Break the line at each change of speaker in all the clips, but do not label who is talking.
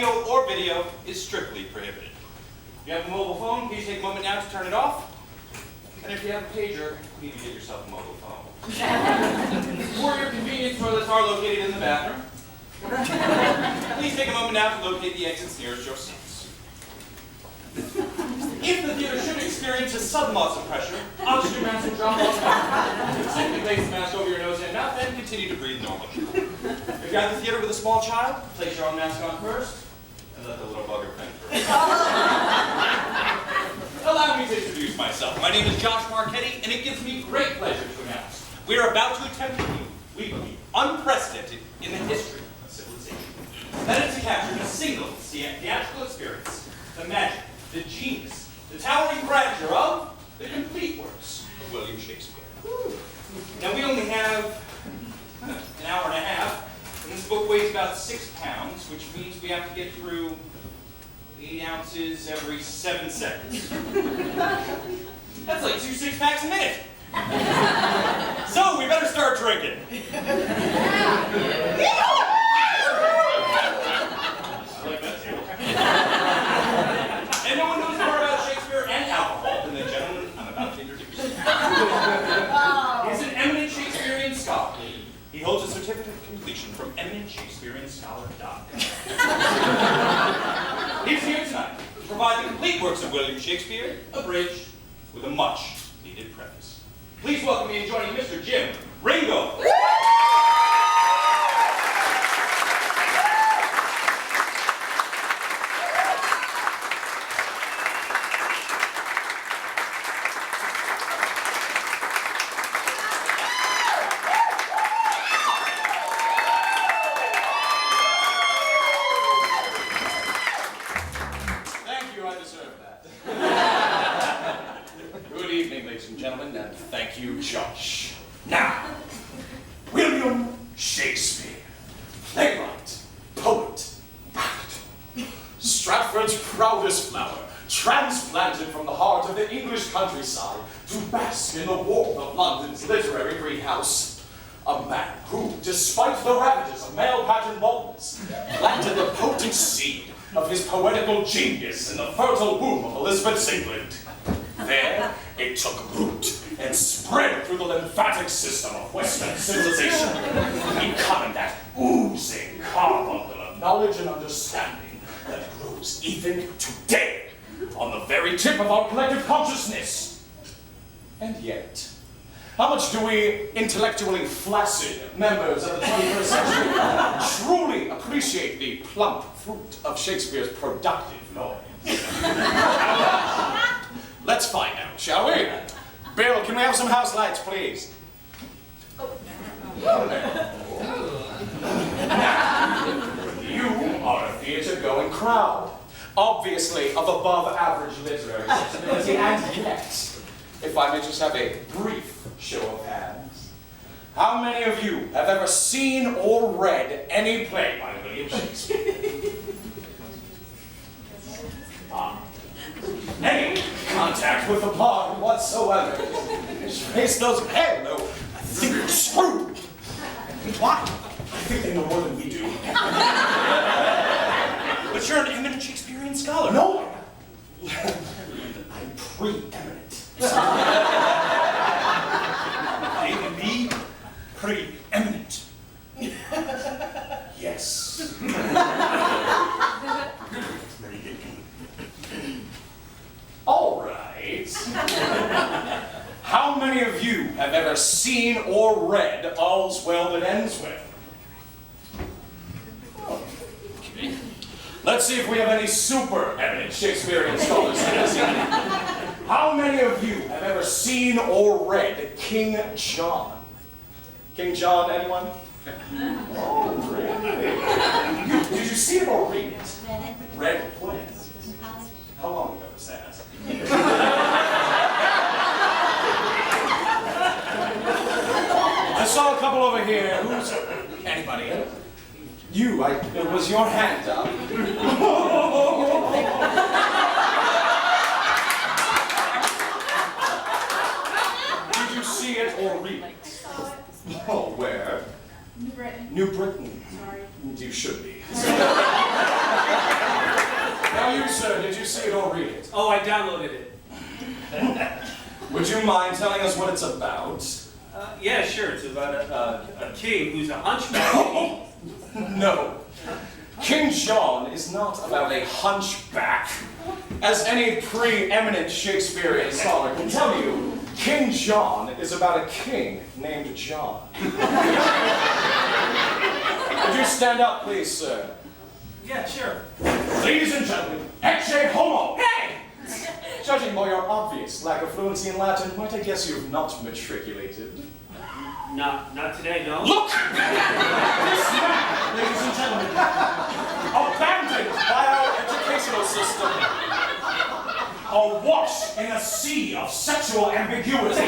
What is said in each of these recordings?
audio or video is strictly prohibited. If you have a mobile phone, please take a moment now to turn it off. And if you have a pager, you need to get yourself a mobile phone. For your convenience, toilets are located in the bathroom. Please take a moment now to locate the exits nearest your seats. If the theater should experience a sudden loss of pressure, oxygen mask will drop off. Simply place the mask over your nose and mouth and continue to breathe normally. If you're at the theater with a small child, place your own mask on first and let the little bugger fend first. Allow me to introduce myself. My name is Josh Marchetti, and it gives me great pleasure to announce we are about to attempt something we believe unprecedented in the history of civilization. That is to capture in a single theatrical experience the magic, the genius, the towering grandeur of the complete works of William Shakespeare. Now we only have an hour and a half, and this book weighs about 6 pounds, which means we have to get through 8 ounces every 7 seconds. That's like 2 six-packs a minute. So we better start drinking. I like that too. And no one knows more about Shakespeare and alcohol than the gentleman I'm about to introduce. He's an eminent Shakespearean scholar. He holds a certificate of completion from eminentshakespeareanscholar.com. He's here tonight to provide the complete works of William Shakespeare, abridged with a much-needed preface. Please welcome me and joining Mr. Jim Ringo.
Josh. Now, William Shakespeare, playwright, poet, actor, Stratford's proudest flower, transplanted from the heart of the English countryside to bask in the warmth of London's literary greenhouse. A man who, despite the ravages of male-pattern baldness, planted the potent seed of his poetical genius in the fertile womb of Elizabeth's England. There, it took root and spread through the lymphatic system of Western civilization, becoming that oozing carbuncle of knowledge and understanding that grows even today on the very tip of our collective consciousness. And yet, how much do we intellectually flaccid members of the 21st century truly appreciate the plump fruit of Shakespeare's productive loins? Let's find out, shall we? Bill, can we have some house lights, please? Now, you are a theater-going crowd, obviously of above-average literary sensibility, and yet, if I may just have a brief show of hands, how many of you have ever seen or read any play by William Shakespeare? Any contact with the plot whatsoever. His face does hello. I think you're screwed. Why? I think they know more than we do.
But you're an eminent Shakespearean scholar.
No. I'm preeminent.
I can be preeminent.
Yes. All right. How many of you have ever seen or read All's Well That Ends Well? Okay. Let's see if we have any super eminent Shakespearean scholars in this. How many of you have ever seen or read King John? King John, anyone? Oh, really? Did you see it or read it? Read when? How long ago was that? I saw a couple over here. Who's anybody? You, it was your hand up. Did you see it or read it? Oh, where?
New Britain.
New Britain.
Sorry.
You should be. you, sir? Did you see it or read it?
Oh, I downloaded it.
Would you mind telling us what it's about?
Yeah, sure. It's about a king who's a hunchback.
No. King John is not about a hunchback. As any preeminent Shakespearean scholar can tell you, King John is about a king named John. Would you stand up, please, sir?
Yeah, sure.
Ladies and gentlemen, ecce homo! Hey! Judging by your obvious lack of fluency in Latin, might I guess you've not matriculated?
Not today, no.
Look! This man, ladies and gentlemen, abandoned by our educational system, awash in a sea of sexual ambiguity,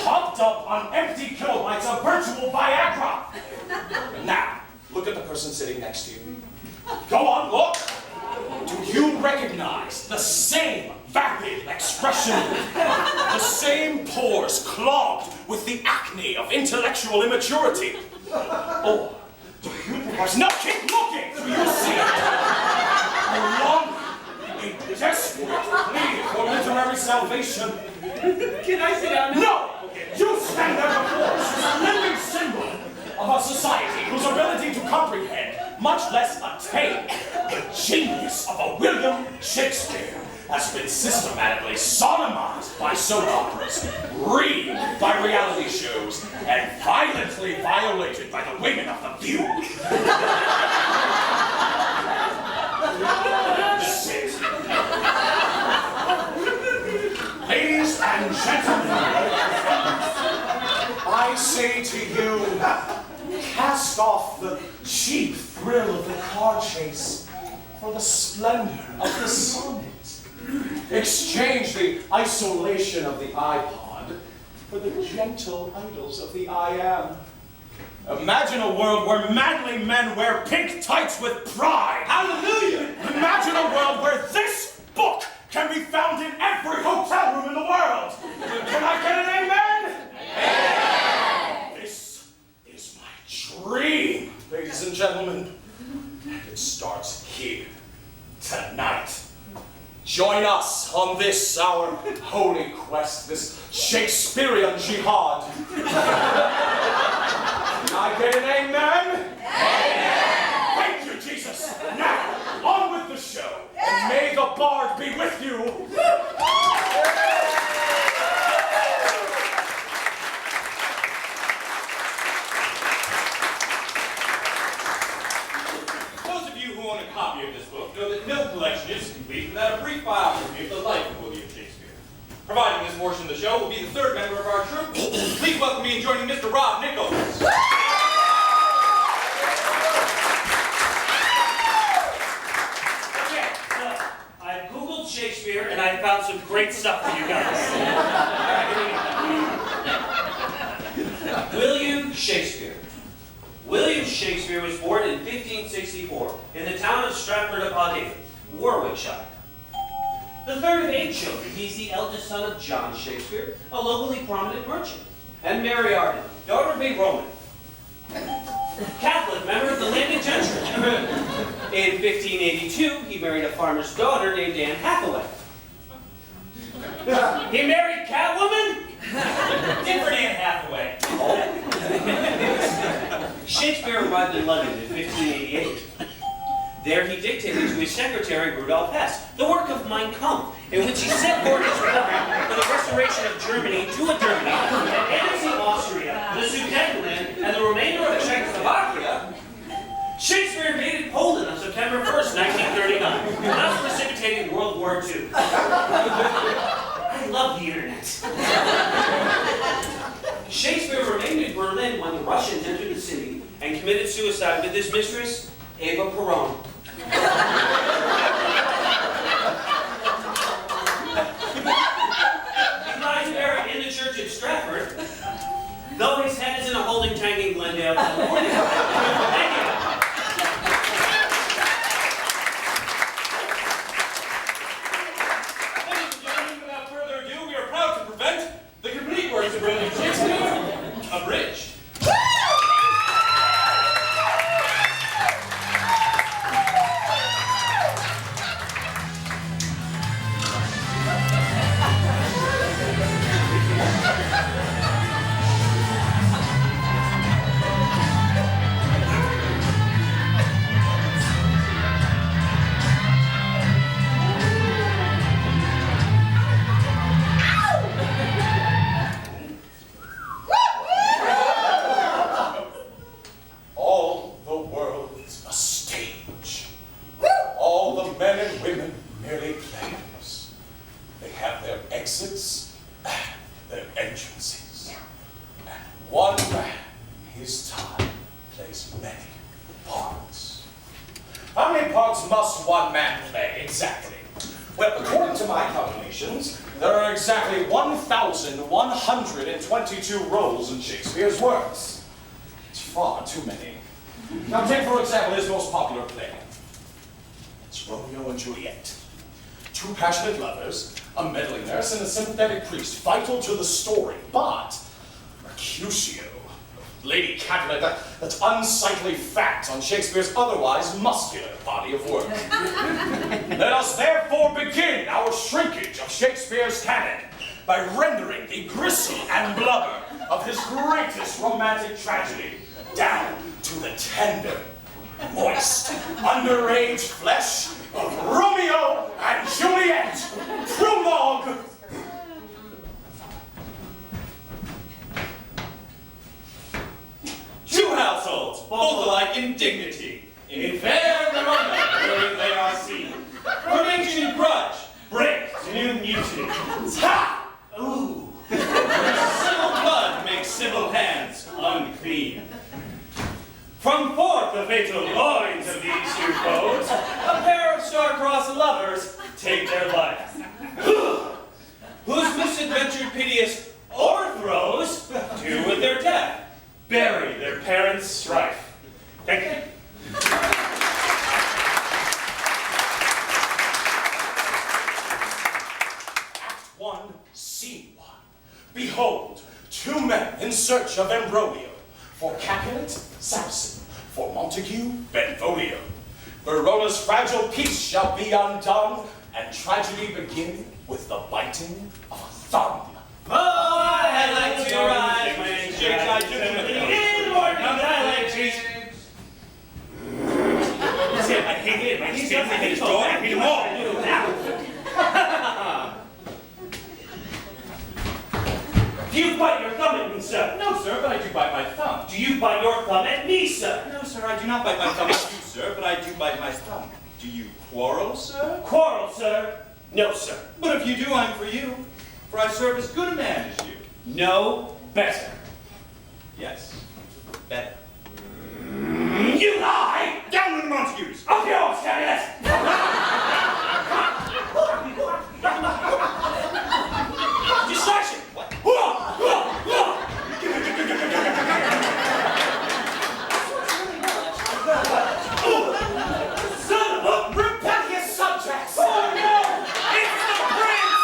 hopped up on empty kilobytes of virtual Viagra. Now, look at the person sitting next to you. Go on, look! Do you recognize the same vapid expression? The same pores clogged with the acne of intellectual immaturity? Or do you perhaps... No, keep looking! Do you see it? A long, a desperate plea for literary salvation.
Can I sit down now?
No! You stand there before us as a living symbol of a society whose ability to comprehend, much less attain, the genius of a William Shakespeare has been systematically sodomized by soap operas, reamed by reality shows, and violently violated by the women of the View. Sit. Ladies and gentlemen, I say to you, cast off the cheap thrill of the car chase for the splendor of the sonnet. Exchange the isolation of the iPod for the gentle idols of the I am. Imagine a world where manly men wear pink tights with pride. Hallelujah! Imagine a world where this book can be found in every hotel room in the world. Can I get an amen? Amen! This is my dream, ladies and gentlemen. And it starts here, tonight. Join us on this, our holy quest, this Shakespearean jihad. Can I get an amen? Amen! Thank you, Jesus. Now, on with the show, and may the bard be with you.
Those of you who own a copy of this book know that no collection is complete without a brief biography of the life of William Shakespeare. Providing this portion of the show will be the third member of our troupe. Please welcome me in joining Mr. Rob Nichols.
Okay, so I Googled Shakespeare and I found some great stuff for you guys. William Shakespeare. William Shakespeare was born in 1564 in the town of Stratford-upon-Avon, Warwickshire. The third of 8 children, he's the eldest son of John Shakespeare, a locally prominent merchant, and Mary Arden, daughter of a Roman Catholic member of the landed gentry. In 1582, he married a farmer's daughter named Anne Hathaway. He married Catwoman?
Different Anne Hathaway.
Shakespeare arrived in London in 1588. There he dictated to his secretary, Rudolf Hess, the work of Mein Kampf, in which he set forth his program for the restoration of Germany to a Germany that annexing Austria, the Sudetenland, and the remainder of Czechoslovakia. Shakespeare invaded Poland on September 1st, 1939, thus precipitating World War II. I love the internet. Shakespeare remained in Berlin when the Russians entered the city and committed suicide with his mistress, Eva Peron. He lies buried in the church in Stratford, though his head is in a holding tank in Glendale, California. Thank you.
Ladies and gentlemen, without further ado, we are proud to present the complete works of William Shakespeare, abridged.
of men and women merely players. They have their exits and their entrances. And one man, his time, plays many parts. How many parts must one man play exactly? Well, according to my calculations, there are exactly 1,122 roles in Shakespeare's works. It's far too many. Now take, for example, his most popular play. It's Romeo and Juliet. Two passionate lovers, a meddling nurse, and a sympathetic priest, vital to the story. But Mercutio, Lady Capulet, that's unsightly fat on Shakespeare's otherwise muscular body of work. Let us therefore begin our shrinkage of Shakespeare's canon by rendering the gristle and blubber of his greatest romantic tragedy down to the tender, moist, underage flesh of Romeo and Juliet. Prologue.
Two households, both alike in dignity, in fair romance where they are seen. From ancient grudge, break to new mutiny. Ha! Ooh! Civil blood makes civil hands unclean. From forth the fatal loins of these two foes, a pair of star-crossed lovers take their life. Whose misadventured piteous o'erthrows do with their death bury their parents' strife. Thank you.
Act 1, Scene 1. Behold, two men in search of Ambrogio. For Capulet, Samson. For Montague, Benvolio. Verona's fragile peace shall be undone, and tragedy begin with the biting of a thumb.
Oh, I like to ride when Shakes I took him in the morning. I like cheese. That's it, I hate it. I hate it. I hate his dog. I hate them all.
Do you bite your thumb at me, sir?
No, sir, but I do bite my thumb.
Do you bite your thumb at me, sir?
No, sir, I do not bite my thumb at you, sir, but I do bite my thumb. Do you quarrel, sir?
Quarrel, sir? No, sir.
But if you do, I'm for you. For I serve as good a man as you.
No, better.
Yes, better.
You lie!
Down with the Montagues!
Up yours, Capulet!
Distraction! What?
Son of a rebellious subject!
Oh no! It's the prince!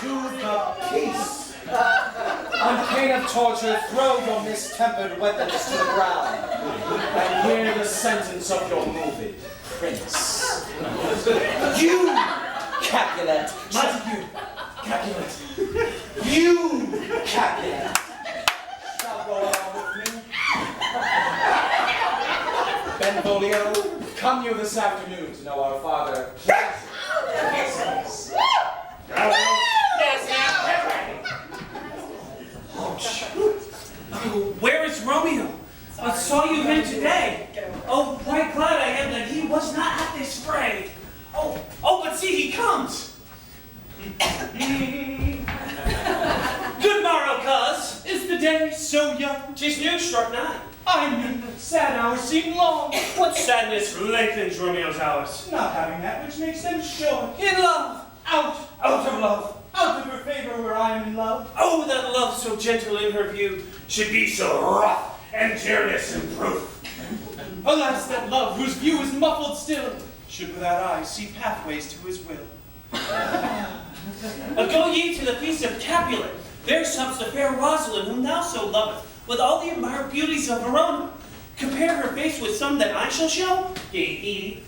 To the peace. On pain of torture, throw your mistempered weapons to the ground and hear the sentence of your movie, Prince. You, Capulet, Montague, Capulet, you, Capulet, shall go along with me. Benvolio, come you this afternoon to know our father.
Where is Romeo? I saw you him today. Oh, quite glad I am that he was not at this fray. Oh, but see, he comes. Good morrow, cuz.
Is the day so young?
'Tis noon struck 9.
I mean, the sad hours seem long.
What sadness lengthens Romeo's hours?
Not having that which makes them short.
In love.
Out
Out of love.
of her favor where I am in love.
Oh, that love so gentle in her view should be so rough and tyrannous in proof.
Alas, that love whose view is muffled still should without eyes see pathways to his will.
Go ye to the feast of Capulet. There sups the fair Rosalind whom thou so lovest, with all the admired beauties of Verona. Compare her face with some that I shall show. Yea,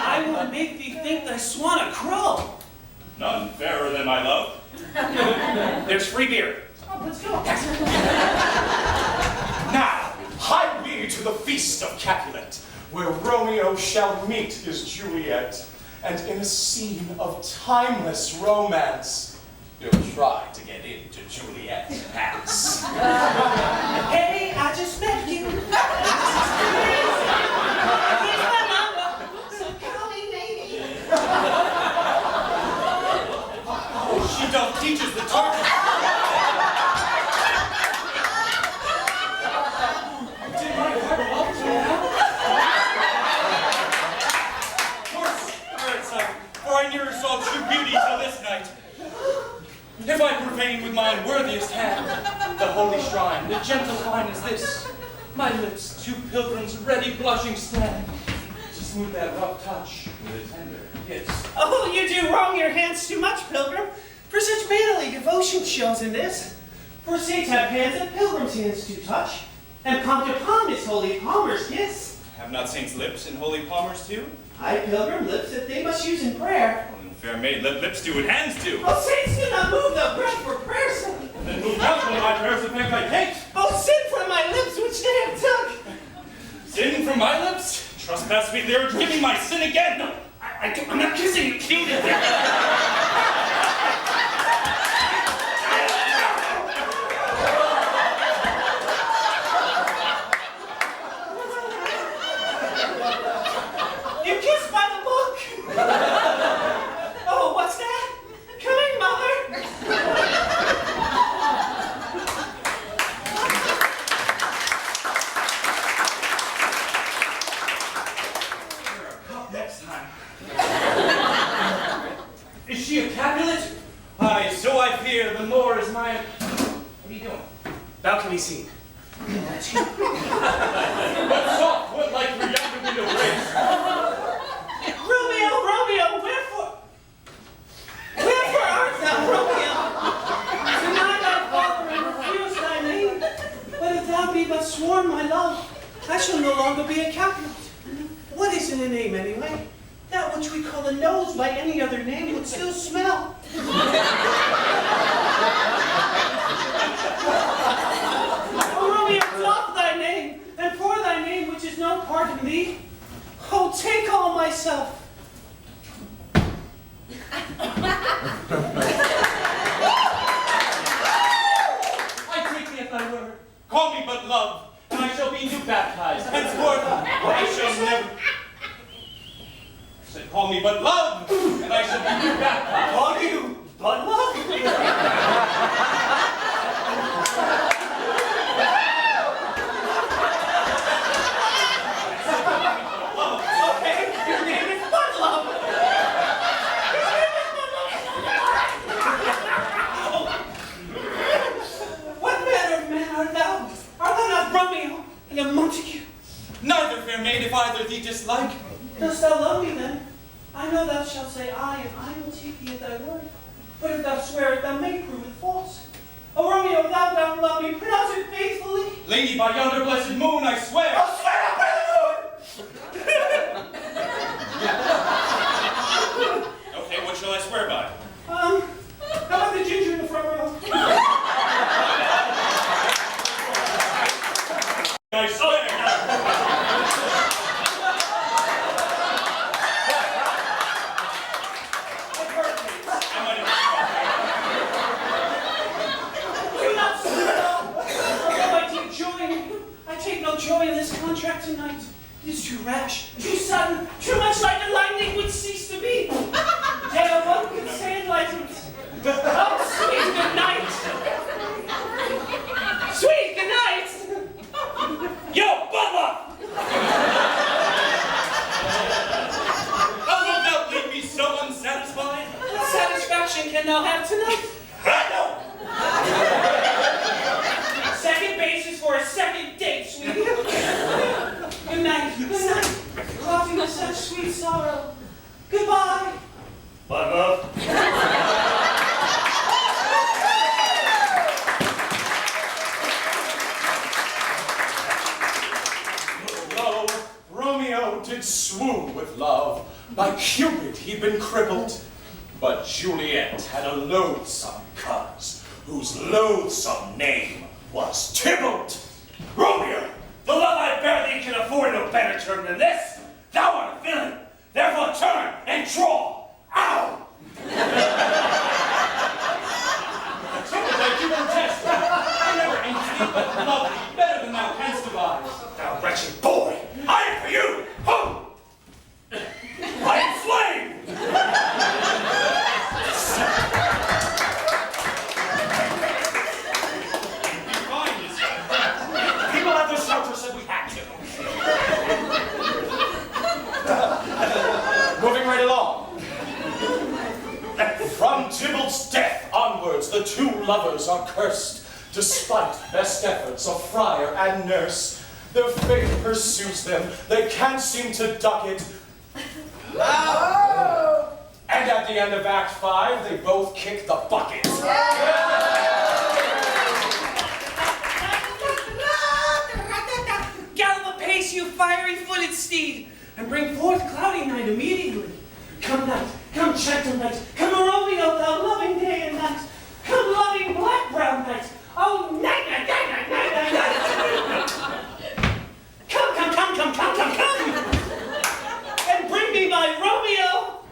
I will make thee think thy swan a crow.
None fairer than my love.
There's free beer.
Oh, let's go.
Now, hie we to the feast of Capulet, where Romeo shall meet his Juliet, and in a scene of timeless romance, You'll try to get into Juliet's house.
Hey, I just met you. Here's my mama. So call me maybe.
Oh, she doth teaches the target. Did my heart love to now? For I never saw true beauty till this night. If I profane with my unworthiest hand the holy shrine, the gentle fine as this, my lips two pilgrims ready blushing stand to smooth that rough touch with a tender kiss.
Oh, you do wrong your hands too much, pilgrim. For such manly devotion shows in this. For saints have hands that pilgrims' hands do touch, and palm to palm is holy palmer's kiss.
Have not saints lips and holy palmers too?
I pilgrim lips that they must use in prayer.
Well, then, fair maid, let lips do what hands do.
Oh, saints do not move the breath for prayer's sake.
Then move not when my prayers affect thy gate.
Oh, sin from my lips which they have took.
Sin from my lips? Trespass me there, give me my sin again. No, I'm not kissing you, killed it there.
You kissed by the book. Oh, what's that? Coming, mother.
Next time. Is she a Capulet? Aye, so I fear, the more is my... What are you doing?
Balcony scene.
But soft, what like through yonder window breaks?
Romeo, Romeo, wherefore? Wherefore art thou, Romeo? Deny thy father and refuse thy name. But if thou be but sworn my love, I shall no longer be a Capulet. What is in a name anyway? That which we call a nose by any other name would still smell. Oh, Romeo, doff thy name, and for thy name which is no part of thee, oh, take all myself.
I take thee at thy word. Call me but love, and I shall be new baptized. Henceforth, I shall never... I said, call me but love, and I shall be new baptized.
Call you but love? Okay, your name is but love. His name is but love. What manner of man art thou? Art thou not Romeo and a Montague?
Neither, fair maid, if either thee dislike.
Dost thou love me then? I know thou shalt say aye, and I will take thee at thy word. But if thou swear it, thou may prove it false. Oh, Romeo, if thou dost love me, pronounce it faithfully.
Lady, by yonder blessed moon, I swear.
I'll swear up by the
Okay, what shall I swear by?
moon! How about the ginger in the front row?
I swear. I might have
Do not swear at all. Although I take joy in you, I take no joy in this contract tonight. It is too rash, too sudden, too much like the lightning which ceased to be. Yet one could say it lightens. Oh, sweet good night. Sweet good night.
Yo, butler! How wilt thou leave me so unsatisfied?
What satisfaction can thou have tonight?
I know!
Second basis for a second date, sweetie. Good night, good night. Coughing with such sweet sorrow. Goodbye.
Bye, love.
Lo, Romeo did swoon with love. By Cupid he'd been crippled. But Juliet had a loathsome cuz, whose loathsome name was Tybalt.
Romeo, the love I bear thee can afford no better term than this. Thou art a villain, therefore turn and draw. Ow!
lovers, the two lovers are cursed. Despite best efforts of friar and nurse, their fate pursues them. They can't seem to duck it.
Oh!
And at the end of Act 5, they both kick the bucket.
Gallop apace, you fiery-footed steed, and bring forth cloudy night immediately. Come night, come gentle night, come Romeo, thou loving day and night. Come loving black-brown night, oh night, night, night, night, night, night, night. Come, come, come, come, come, come, come, and bring me my Romeo.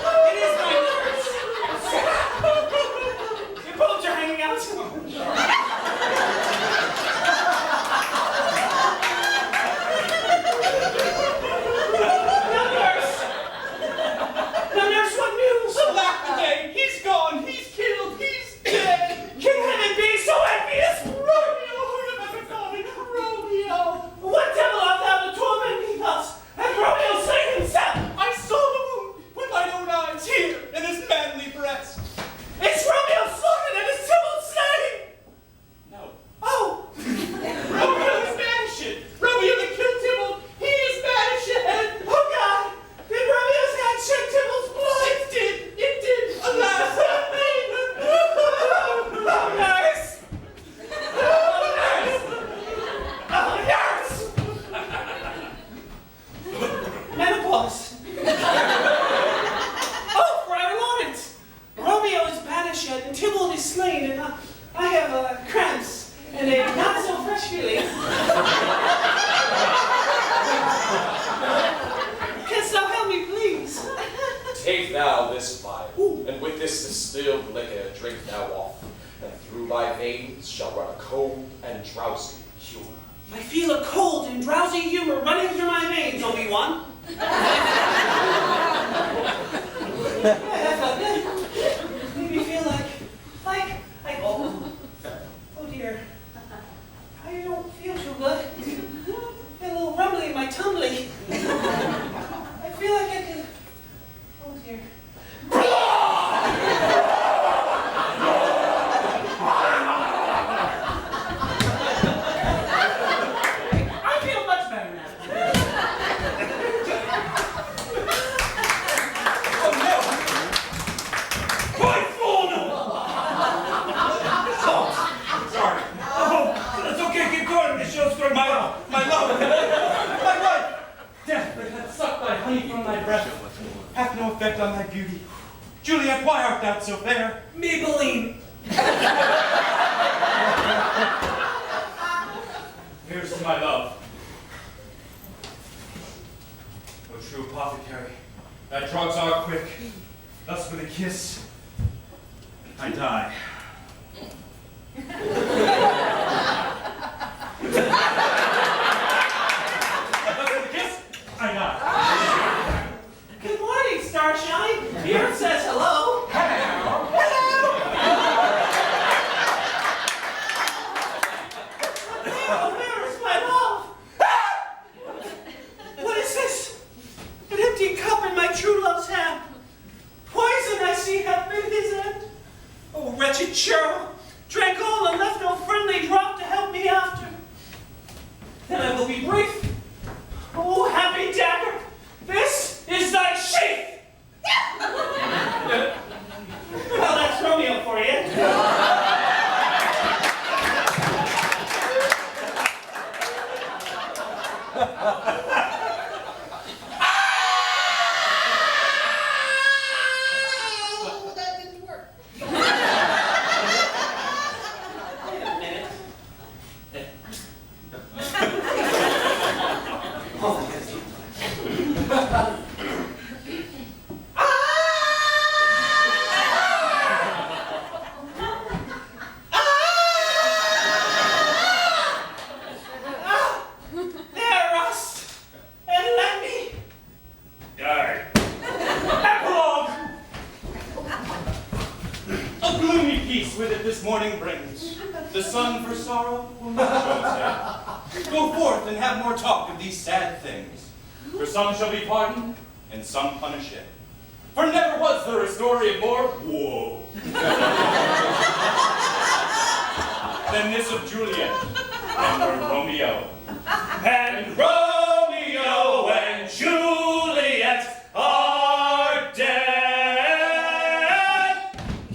Oh, it is my nurse. Your bones are hanging out.
Alack the day! He's gone! He's killed! He's dead!
Can heaven be so envious?
Romeo, who have ever thought it? Romeo!
What devil art thou to torment me thus? Hath Romeo slain himself?
I saw the wound with mine own eyes here in his manly breast.
Is Romeo slaughtered and his Tybalt slain?
No.
Oh!
Romeo is banished! Romeo that killed Tybalt, he is banished!
Oh God! Did Romeo's hand shed Tybalt's blood?
It did! Alas!
Oh, nurse! Oh, nurse! Menopause. Oh, Friar Lawrence! Romeo is banished and Tybalt is slain, and I have cramps and a not so fresh feeling. Canst thou help me, please?
Take thou this vial, and with this distilled liquor drink thou off, and through thy veins shall run a cold and drowsy humor.
I feel a cold and drowsy humor running through my veins, Obi-Wan. Yeah, that felt good. Made me feel like, oh dear. I don't feel too good. I feel a little rumbly in my tumbly. I feel like I could, oh dear. I feel much better now.
Sorry.
Oh, that's okay, keep going. The show's going well.
My love! My wife! Death that hath sucked thy honey from thy breath hath no effect on thy beauty. Juliet, why art thou so fair?
Maybelline.
Here's to my love. O true apothecary, thy drugs are quick. Thus with a kiss, I die. Thus with a kiss, I die.
Good morning, Starshine. The Earth says hello.
Hello!
Oh, where is my love? What is this? An empty cup in my true love's hand. Poison I see hath been his end. Oh, wretched churl, drank all and left no friendly drop to help me after. Then I will be brief. Oh, happy dagger, this is thy sheath. Well, that's Romeo for you.
Oh, that didn't work.
Wait a minute. Oh, yes. There, Rust, and let me
Die.
Epilogue! A gloomy peace with it this morning brings. The sun for sorrow will not show its head. Go forth and have more talk of these sad things. For some shall be pardoned, and some punished yet. For never was there a story more whoa than this of Juliet and her Romeo.
And Romeo and Juliet are dead.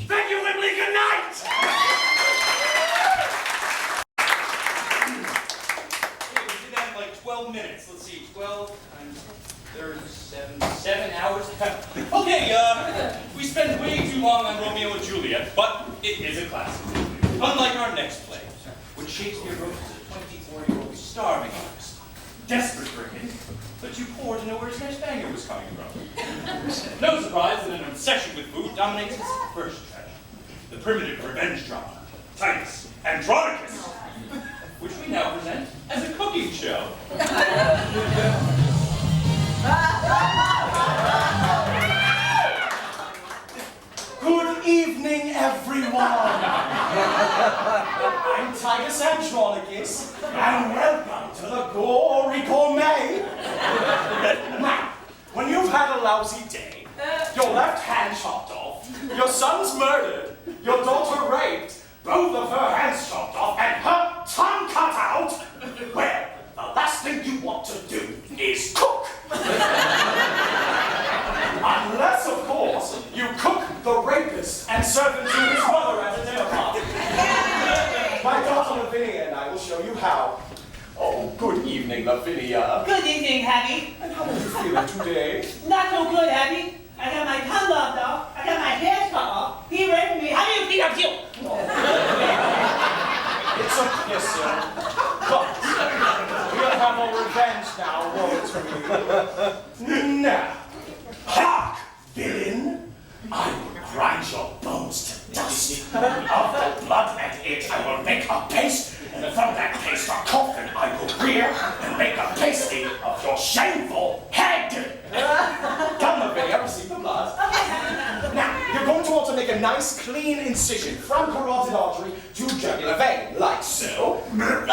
Thank you, Wembley. Good night.
Okay, we did that in like 12 minutes. Let's see, 12 times 37, 7 hours. Okay, we spent way too long on Romeo and Juliet, but it is a classic. Unlike our next play, which Shakespeare wrote as a 24-year-old starving artist, desperate for him, but too poor to know where his next banger was coming from. No surprise that an obsession with food dominates his first tragedy, the primitive revenge drama, Titus Andronicus, which we now present as a cooking show.
Good evening, everyone. I'm Titus Andronicus, and welcome to the Gory Gourmet. Now, when you've had a lousy day, your left hand chopped off, your son's murdered, your daughter raped, both of her hands chopped off, and her tongue cut out, well, the last thing you want to do is cook. Unless, of course, you cook the rapist and serve him to his mother at a dinner party. My daughter Lavinia and I will show you how. Oh, good evening, Lavinia.
Good evening, Happy.
And how are you feeling today?
Not so good, Happy. I got my tongue lopped off. I got my hair cut off. He raped me. How do you think I feel?
It's a kisser. But we'll have our revenge now, won't we? Now, hark, villain. I will grind your bones to dust. Of the blood and it, I will make a paste, and from that paste a coffin I will rear, and make a pasty of your shameful head. Come, Lavinia, receive the blood. Now, you're going to want to make a nice, clean incision from carotid artery to jugular vein, like so.
Dad,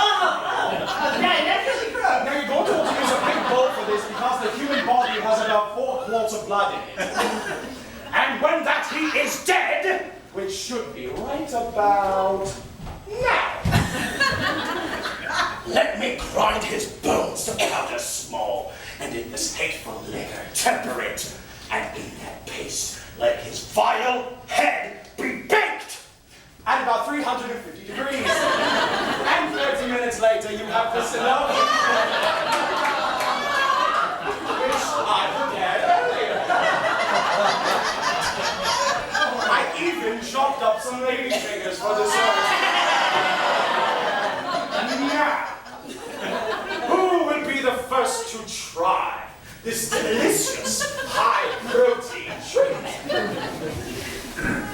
that's really gross.
Now, you're going to want to use a big bowl for this because the human body has about 4 quarts of blood in it. And when that he is dead, which should be right about now, let me grind his bones to powder small, and in this hateful liquor temper it, and in that paste let his vile head be baked at about 350 degrees. And 30 minutes later, you have this enough, which I prepared earlier. I even chopped up some lady fingers for dessert. Now, who will be the first to try this delicious high-protein treat?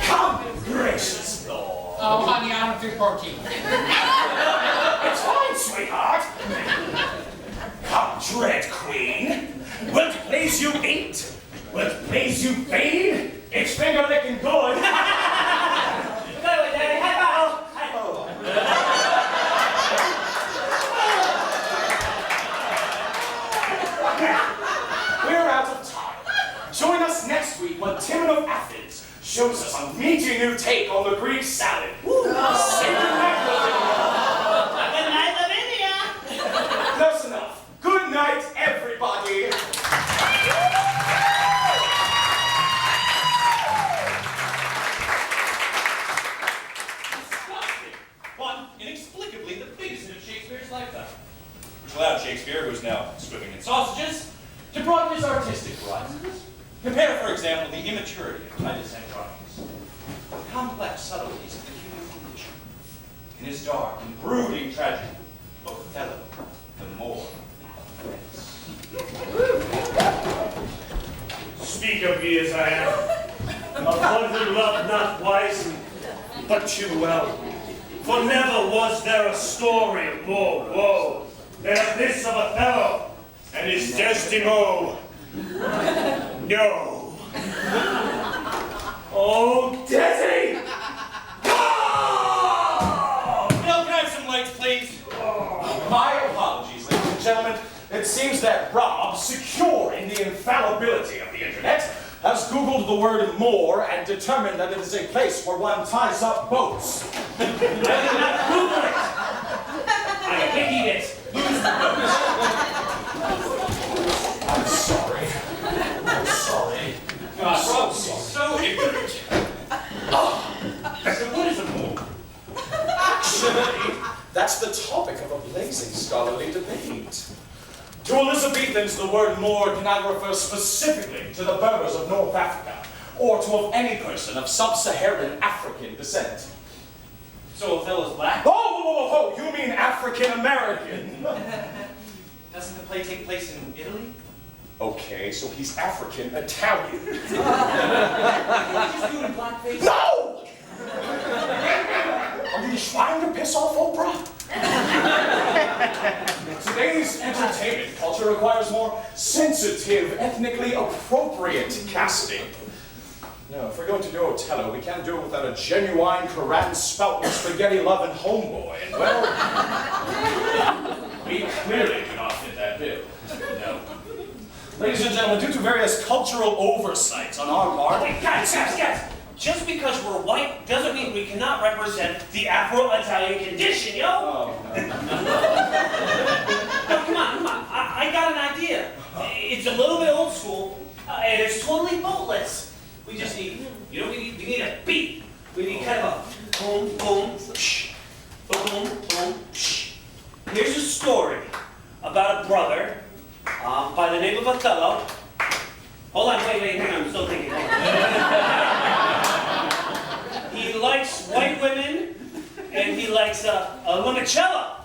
Come, gracious Lord.
Oh, honey, I don't do protein.
It's fine, sweetheart. Come, dread queen. Will't please you eat? Will't please you feed? It's finger-licking good. We're out of time. Join us next week when Timon of Athens shows us a meaty new take on the Greek salad. Say goodnight, Lavinia.
Good night, Lavinia.
Close enough. Good night, everybody.
Disgusting, but inexplicably the biggest hit of Shakespeare's lifetime, which allowed Shakespeare, who is now swimming in sausages, to broaden his artistic horizons. Compare, for example, the immaturity of Titus Andronicus, the complex subtleties of the human condition. In his dark and brooding tragedy, Othello, the Moor, and
Speak of me as I am, of one who loved not wisely, but too well. For never was there a story of more woe than of this of Othello and his Desdemona. No. Oh, Desi! Oh!
Bill, can I have some lights, please?
My apologies, ladies and gentlemen. It seems that Rob, secure in the infallibility of the internet, has Googled the word moor and determined that it is a place where one ties up boats.
I did not Google it. I wikid it.
I'm sorry. I'm sorry.
God, so ignorant. So what is a moor?
Actually, that's the topic of a blazing scholarly debate. To Elizabethans, the word Moor cannot refer specifically to the Berbers of North Africa, or to of any person of sub-Saharan African descent.
So Othello's black?
Oh, you mean African-American?
Doesn't the play take place in Italy?
Okay, so he's African-Italian.
What did you do in blackface?
No! Are you trying to piss off Oprah? Today's entertainment culture requires more sensitive, ethnically appropriate casting. No, if we're going to do Othello, we can't do it without a genuine Koran spouting, spaghetti-loving homeboy. And well, we clearly do not fit that bill. No. Ladies and gentlemen, due to various cultural oversights on our part...
Wait, guys. Just because we're white doesn't mean we cannot represent the Afro-Italian condition, yo!
Oh, no.
No, come on. I got an idea. It's a little bit old school, and it's totally boatless. We just need, we need a beat. We need kind of a boom, boom, shh, boom, boom, shh. Here's a story about a brother by the name of Othello. Hold on, wait, hang on, I'm still thinking. He likes white women, and he likes a limoncello.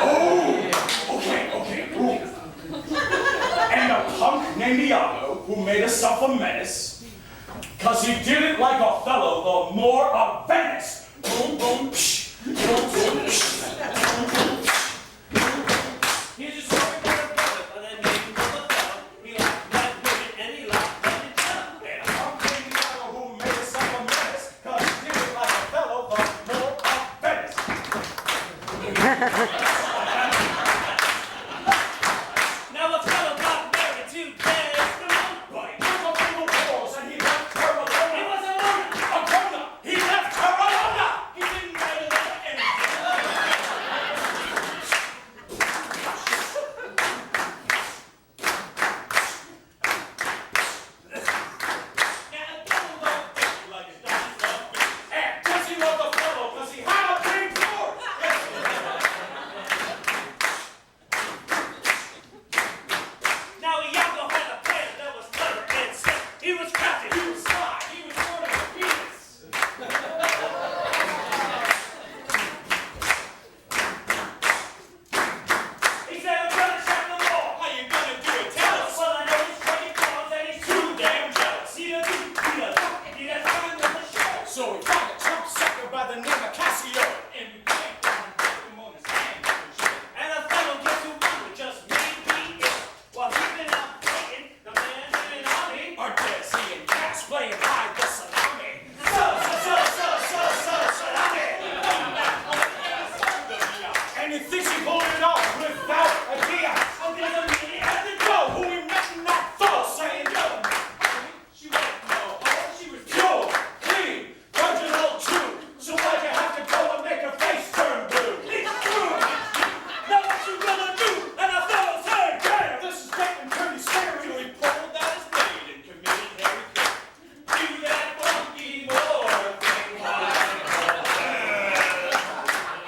Oh, okay. Ooh. And a punk named Iago, who made himself a menace, because he didn't like Othello, the Moor of Venice. Boom, boom, psh, boom, boom, psh, boom, boom, psh.
Here's a story about a brother by the name of Othello. He liked white women, and he liked limoncello.
And a punk named Iago, who made himself a menace, because he didn't like Othello, the Moor of Venice.
Now Othello got married to Desdemona.
But he took up in the wars, and he left her alone.
He was alone.
Alona! He left her alone! He didn't write a letter anything. And does he love Othello? Because he had a big sword.
Now Iago had a plan that was clever and slick. He was crafty.
He was sly. He was sort of a penis.
He said, I'm gonna check them all.
How you gonna do it? Tell us.
Well, I know he's 20 pounds and he's too damn jealous. He doesn't find with the show.
So he found a chump sucker by the name of Cassio.
And we can't put him on his hand.
And Othello gets to run with just maybe it. While he's been out fighting, the man's in an army.
Or does he and Cass playing hide the salami?
Salami.
And he thinks he pulled it off without a idea.
Oh, there's a meeting at the
Go, who we met in that fall saying go.
She wasn't no hoe. She was
Pure, clean, virginal, true. So why'd you have to go and make her face turn blue?
It's true. Now what you gonna do? And Othello said,
Damn, this is getting pretty scary.
He pulled out his blade and committed Harry King. Do that funky Moor thing.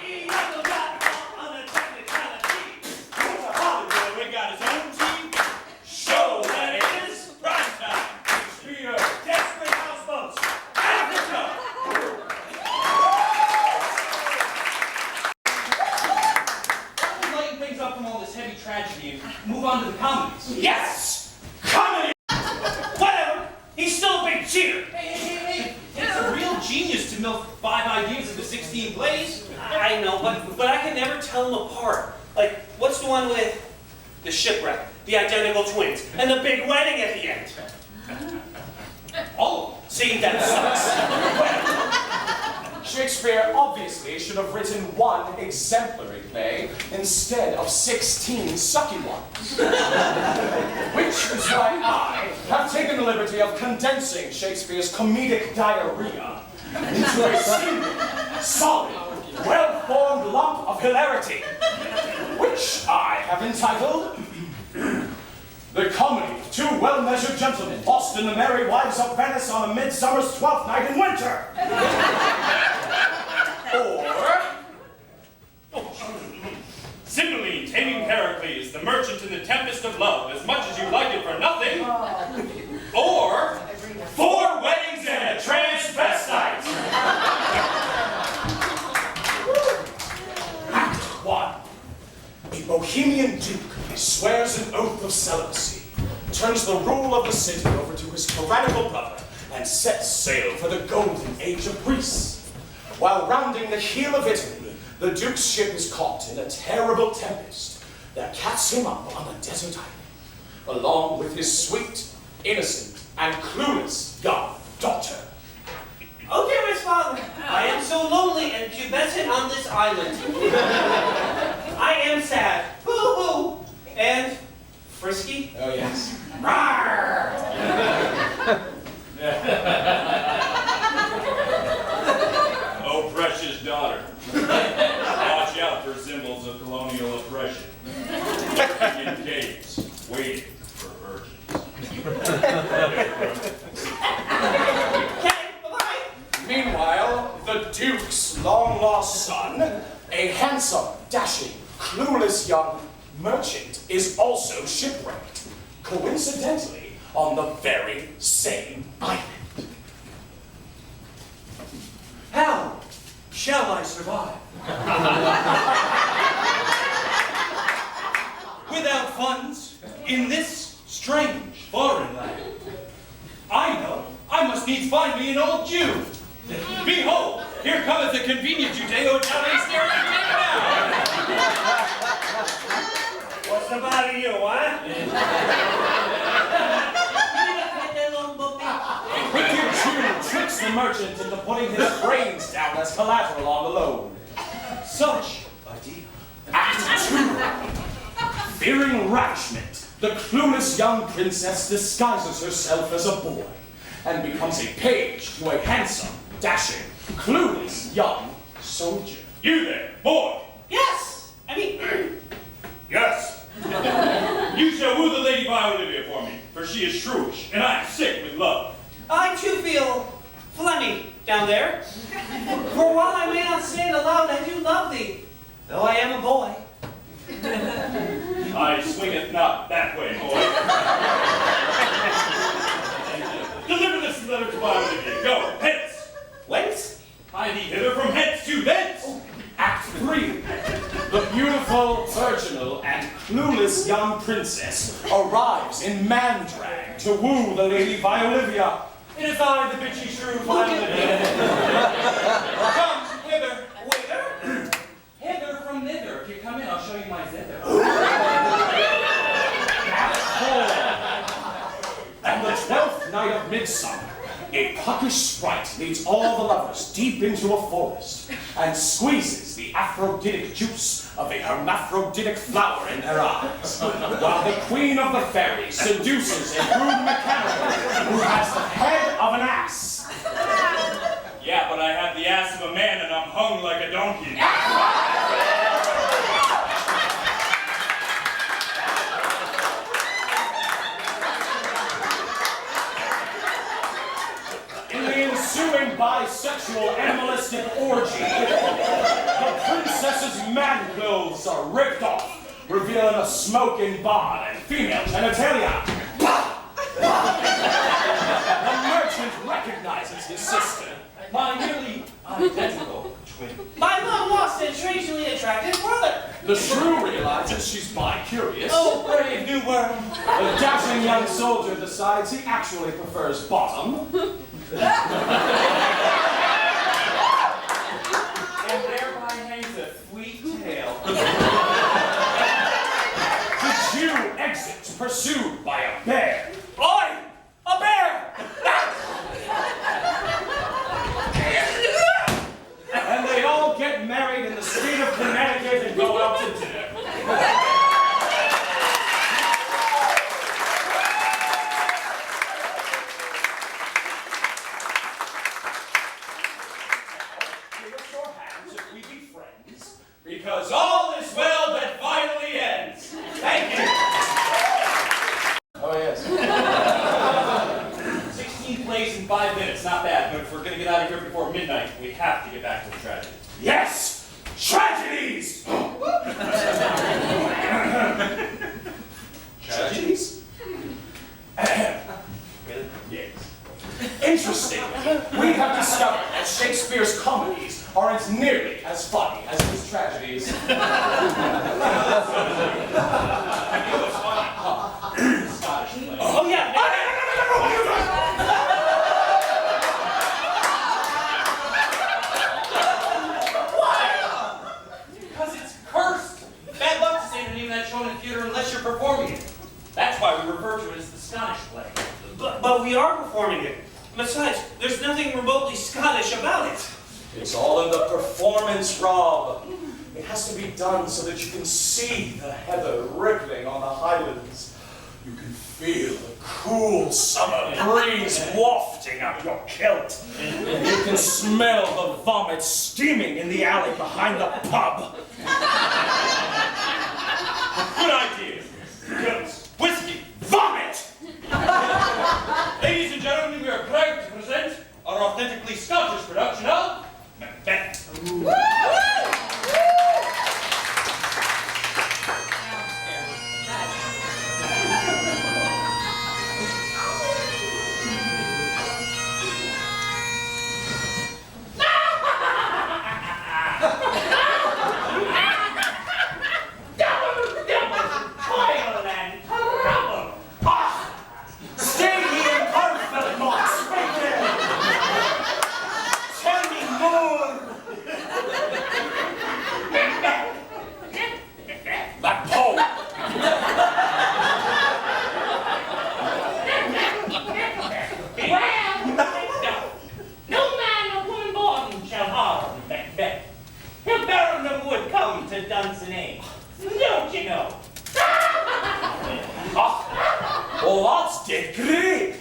Iago got on a technicality.
Hollywood, we got his own TV show that is prime time.
Spear.
Desperate houseboats. Africa.
Let's lighten things up from all this heavy tragedy and move on to the comedies.
Yes. Comedy. Whatever. He's still a big cheater.
Hey. It's a real genius to milk 5 ideas into 16 plays.
I know, but I can never tell them apart. Like, what's the one with the shipwreck, the identical twins, and the big wedding at the end?
All of them.
See, that sucks.
Shakespeare obviously should have written one exemplary play instead of 16 sucky ones. Which is why I have taken the liberty of condensing Shakespeare's comedic diarrhea into a single, solid, well-formed lump of hilarity, which I have entitled The Comedy of Two Well-Measured Gentlemen Lost in the Merry Wives of Venice on a Midsummer's 12th Night in Winter. Or
Cymbeline taming Pericles, the merchant in the tempest of love, as much as you like it for nothing. Or 4 weddings and a transvestite.
Act 1. A Bohemian duke swears an oath of celibacy, turns the rule of the city over to his tyrannical brother, and sets sail for the golden age of Greece. While rounding the heel of Italy, the duke's ship is caught in a terrible tempest that casts him up on a desert island, along with his sweet, innocent, and clueless young daughter.
Oh, dearest father, I am so lonely and pubescent on this island. I am sad, boo-hoo, and frisky.
Oh, yes.
Oh, precious daughter. Watch out for symbols of colonial oppression. In caves, waiting for virgins.
Okay, bye-bye.
Meanwhile, the Duke's long-lost son, a handsome, dashing, clueless young merchant, is also shipwrecked, coincidentally, on the very same island.
How shall I survive? Without funds, in this strange foreign land. I know, I must needs find me an old Jew. Behold, here cometh the convenient Judeo-Italian stereotype now.
What's the matter, you, huh?
Wicked Jew tricks the merchant into putting his brains down as collateral on the loan.
Such a deal.
Act 2. Fearing ravishment, the clueless young princess disguises herself as a boy and becomes a page to a handsome, dashing, clueless young soldier.
You there, boy.
Yes, I mean,
Yes. You shall woo the Lady Olivia for me, for she is shrewish, and I am sick with love.
I too feel phlegmy down there. For while I may not say it aloud, I do love thee, though I am a boy.
I swingeth not that way, boy. Deliver this letter to Olivia. Go, hence.
Whence?
Hie thee hither from hence to thence.
Act 3. The beautiful, virginal, and clueless young princess arrives in man-drag to woo the Lady Olivia.
It is I, the bitchy shrew Olivia. Come hither.
Whither?
Hither from thither. If you come in, I'll show you my zither.
Act 4. On the 12th night of midsummer, a puckish sprite leads all the lovers deep into a forest and squeezes the Aphrodisiac juice of a hermaphroditic flower in their eyes, while the queen of the fairies seduces a rude mechanical who has the head of an ass.
Yeah, but I have the ass of a man and I'm hung like a donkey.
In the ensuing bisexual animalistic orgy, the princess's man clothes are ripped off, revealing a smoking bod and female genitalia. The merchant recognizes his sister,
My nearly identical twin.
My long-lost and strangely attractive brother.
the shrew realizes she's bi-curious.
Oh, brave new world.
The dashing young soldier decides he actually prefers bottom.
And thereby hangs a sweet tale.
The Jew exits, pursued by a bear.
Oi! A bear!
friends if we be friends, because all is well that finally ends. Thank you.
Oh, yes.
16 plays in 5 minutes, not bad, but if we're going to get out of here before midnight, we have to get back to the tragedy.
Yes! Tragedies! Tragedies?
Yes.
Interesting. We have discovered that Shakespeare's comedies aren't nearly as funny as his tragedies.
I knew it was funny. Scottish play.
Oh, yeah.
Because it's cursed. Bad luck to say that even that's shown in theater unless you're performing it. That's why we refer to it as the Scottish play.
But we are performing it. Besides, there's nothing remotely Scottish about it.
It's all in the performance, Rob. It has to be done so that you can see the heather rippling on the highlands. You can feel the cool summer breeze wafting up your kilt. And you can smell the vomit steaming in the alley behind the pub.
Good idea.
Kilt.
Whiskey.
Vomit!
Ladies and gentlemen, we are proud to present our authentically Scottish production of Macbeth.
Toil and trouble.
Stay here, perfect mock speaker! Tell me more! That poem!
Well, no man or woman born shall harm Macbeth. He'll Baron of Wood come to Dunsinane. Don't you know?
Well, that's dead great!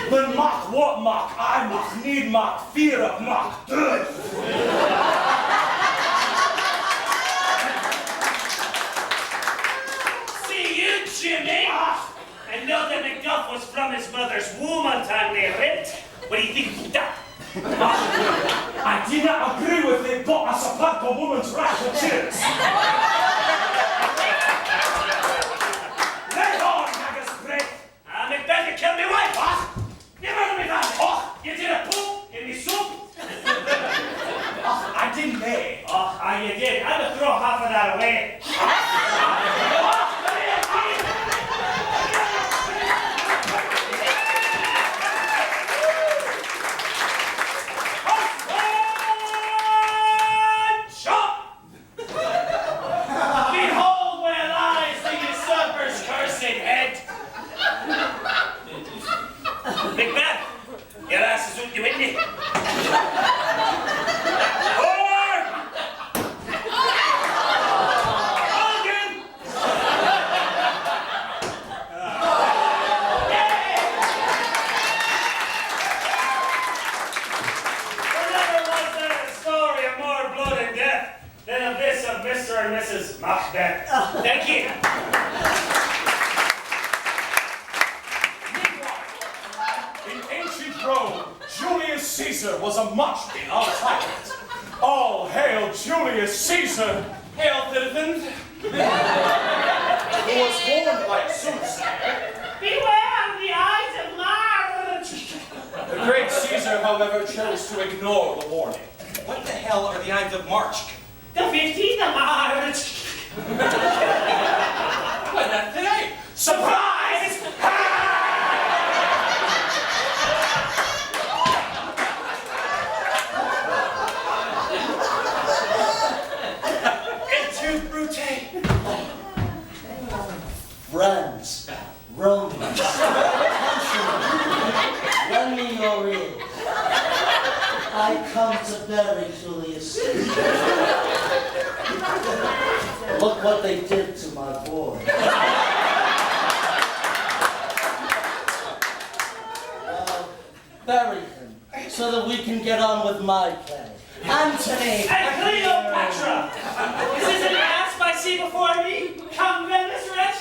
But mock what mock? I mock, need mock, fear of mock, good!
See you, Jimmy. I know that Macduff was from his mother's womb on time they ripped. What do you think of that?
I do not agree with it, but I support the woman's right to choose. Let on, Haggis Prick!
Macbeth, you killed me wife.
You murdered me, that!
You did a poop in me soup.
I didn't lay.
You did. I'm gonna throw half of that away.
Shot!
Behold where lies the usurper's cursed head. Macbeth, your ass is out, you with me? Forward! Hogan! Never was there a story of more blood and death than of this of Mr. and Mrs. Macbeth. Thank you.
In ancient Rome, Julius Caesar was a much-beloved tyrant. All hail Julius Caesar!
Hail, citizens.
Who was warned by a soothsayer.
Beware of the eyes of March.
The great Caesar, however, chose to ignore the warning.
What the hell are the Ides of March?
The 15th of March.
Why, that's today.
Surprise!
Et tu, Brute?
Friends, Romans, lend me your ears. I come to bury Julius Caesar. Look what they did to my boy. Bury him so that we can get on with my play. Antony.
And Cleopatra! Is this an asp I see before me? Come, Venice, wretch!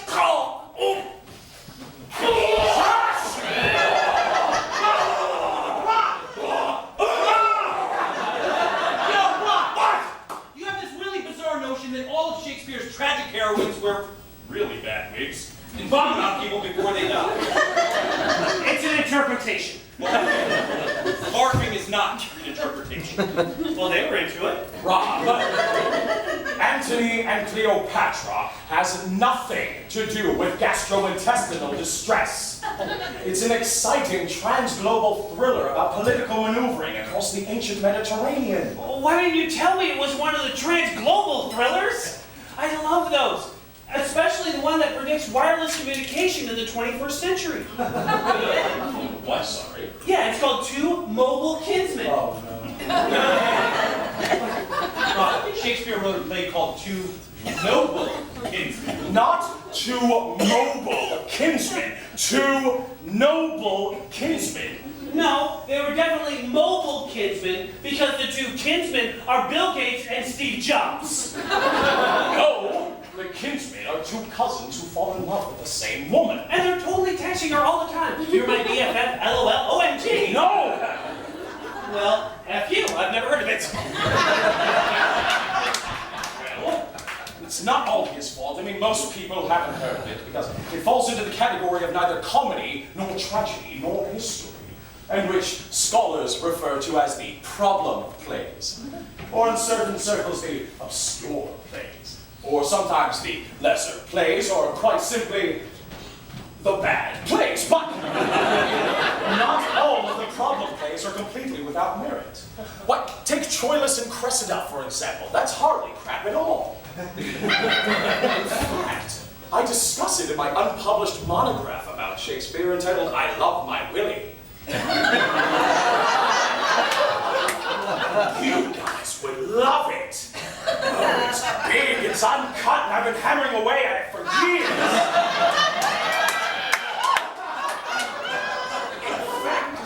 You have this really bizarre notion that all of Shakespeare's tragic heroines were really bad wigs and bombing on people before they died.
It's an interpretation.
Carving is not an interpretation.
Well, they were into it.
Rob, Antony and Cleopatra has nothing to do with gastrointestinal distress. It's an exciting transglobal thriller about political maneuvering across the ancient Mediterranean.
Why didn't you tell me it was one of the trans-global thrillers? I love those. Especially the one that predicts wireless communication in the 21st century.
What, sorry?
Yeah, it's called Two Mobile Kinsmen.
Oh, no.
Shakespeare wrote a play called Two Noble Kinsmen.
Not two mobile kinsmen. Two noble kinsmen.
No, they were definitely mobile kinsmen because the two kinsmen are Bill Gates and Steve Jobs.
No, the kinsmen are two cousins who fall in love with the same woman.
And they're totally texting her all the time. You're my BFF, LOL, OMG.
No!
Well, F you, I've never heard of it.
Well, it's not all his fault. I mean, most people haven't heard of it because it falls into the category of neither comedy, nor tragedy, nor history, and which scholars refer to as the problem plays, or in certain circles, the obscure plays, or sometimes the lesser plays, or quite simply, the bad plays. But not all of the problem plays are completely without merit. What? Take Troilus and Cressida, for example. That's hardly crap at all. In fact, I discuss it in my unpublished monograph about Shakespeare entitled I Love My Willie. You guys would love it. Oh, it's big, it's uncut, and I've been hammering away at it for years. In fact,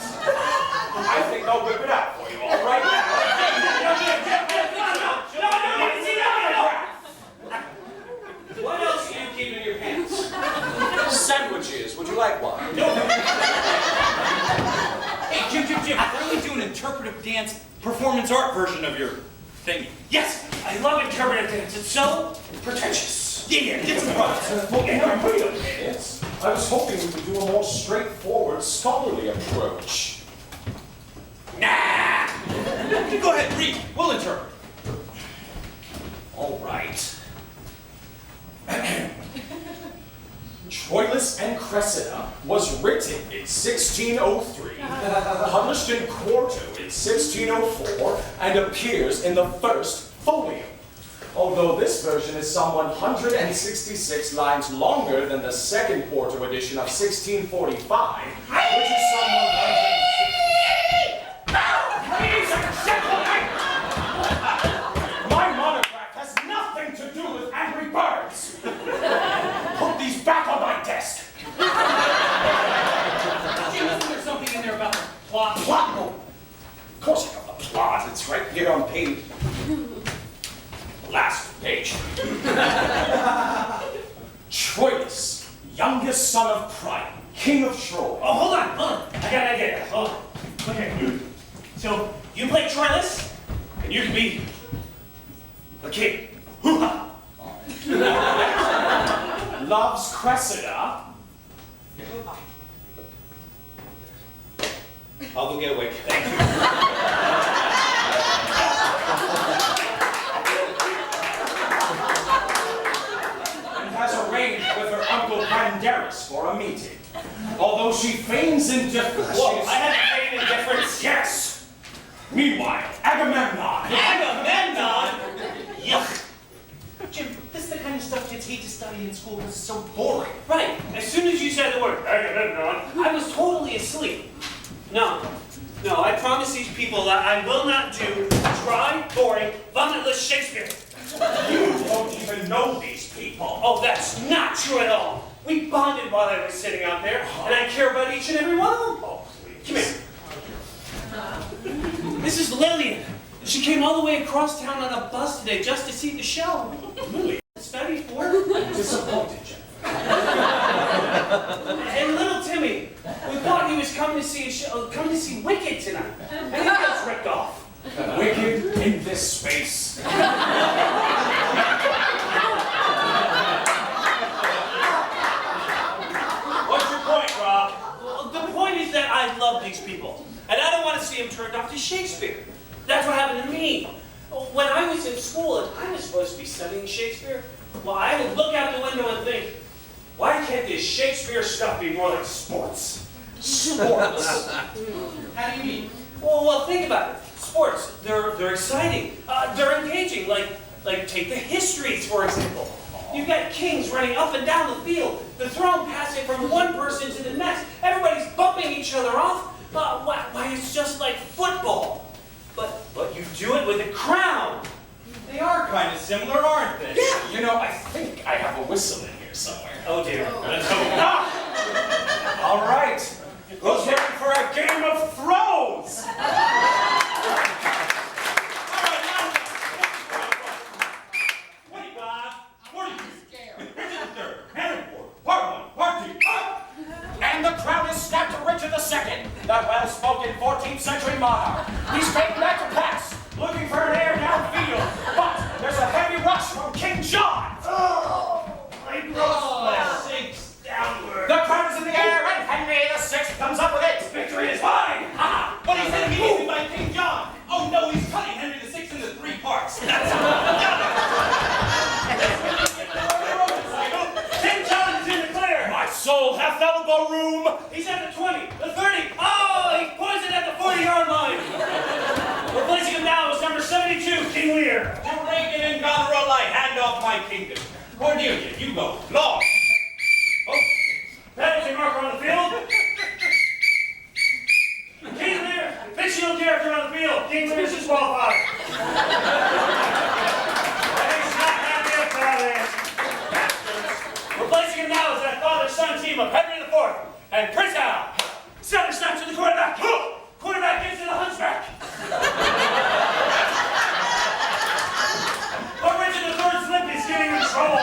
I think I'll whip it out for you all right now.
What else do you keep in your pants?
Sandwiches, would you like one?
Hey, Jim, why don't we do an interpretive dance performance art version of your thing?
Yes, I love interpretive dance. It's so pretentious.
Yeah, get some props.
Well, now, wait a minute. I was hoping we could do a more straightforward, scholarly approach.
Nah! Go ahead, read. We'll interpret.
All right. Troilus and Cressida was written in 1603, published in quarto in 1604, and appears in the first folio. Although this version is some 166 lines longer than the second quarto edition of 1645, which is some 160. Ladies and gentlemen! My monograph has nothing to do with angry birds. Put these back on my desk.
Jim, isn't there something in there about the plot?
Plot? Oh, of course I got the plot. It's right here on page. Last page. Troilus, youngest son of Priam, king of Troy.
Oh, hold on. I got an idea. Hold on. Okay. So, you play Troilus, and you can be a king. Hoo-ha!
Loves Cressida.
I'll go get a wig.
Thank you.
And has arranged with her uncle Pandarus for a meeting. Although she feigns indifference.
Whoa,
she's-
I had to feign indifference.
Yes! Meanwhile, Agamemnon.
Agamemnon? Yuck.
Jim, this is the kind of stuff kids hate to study in school because it's so boring.
Right. As soon as you said the word Agamemnon, I was totally asleep. No, I promise these people that I will not do dry, boring, vomitless Shakespeare.
You don't even know these people.
Oh, that's not true at all. We bonded while I was sitting out there, and I care about each and every one of them.
Oh, please.
Come here. This is Lillian. She came all the way across town on a bus today just to see the show. Really? Study for?
Disappointed, Jeff.
And little Timmy, we thought he was coming to see coming to see Wicked tonight, and he gets ripped off.
Wicked in this space.
What's your point, Rob?
Well, the point is that I love these people, and I don't want to see them turned off to Shakespeare. That's what happened to me. When I was in school and I was supposed to be studying Shakespeare, well, I would look out the window and think, why can't this Shakespeare stuff be more like sports? Sports.
How do you mean?
Well, think about it. Sports, they're exciting. They're engaging. Like take the histories, for example. You've got kings running up and down the field, the throne passing from one person to the next. Everybody's bumping each other off. Why, it's just like football. But you do it with a crown.
They are kind of similar, aren't they?
Yeah.
You know, I think I have a whistle in here somewhere.
Oh dear.
All right. Who's ready for a Game of Thrones? And the crown is snapped to Richard II, that well-spoken 14th century monarch. He's fading back to pass, looking for an heir downfield. But there's a heavy rush from King John.
Sinks downward.
The crown is in the air, and Henry VI comes up with it. Victory is mine. Ha!
But he said immediately by King John. Oh no, he's cutting Henry VI into 3 parts.
King John is in the clear.
My soul hath elbow room.
He's at the 20, the 30. Oh, he poisoned at the 40-yard line. Replacing him now is number 72, King Lear.
To Reagan and Goneril, I hand off my kingdom. Cornelia, you go. Law.
Oh, penalty marker on the field. King Lear, fictional character on the field. King Lear is disqualified. He's not happy about it.
Replacing him now is that father-son team of Henry IV and Prince Al. Center snap to the quarterback. Quarterback gets to the hunchback.
But Richard III's limp is getting in trouble.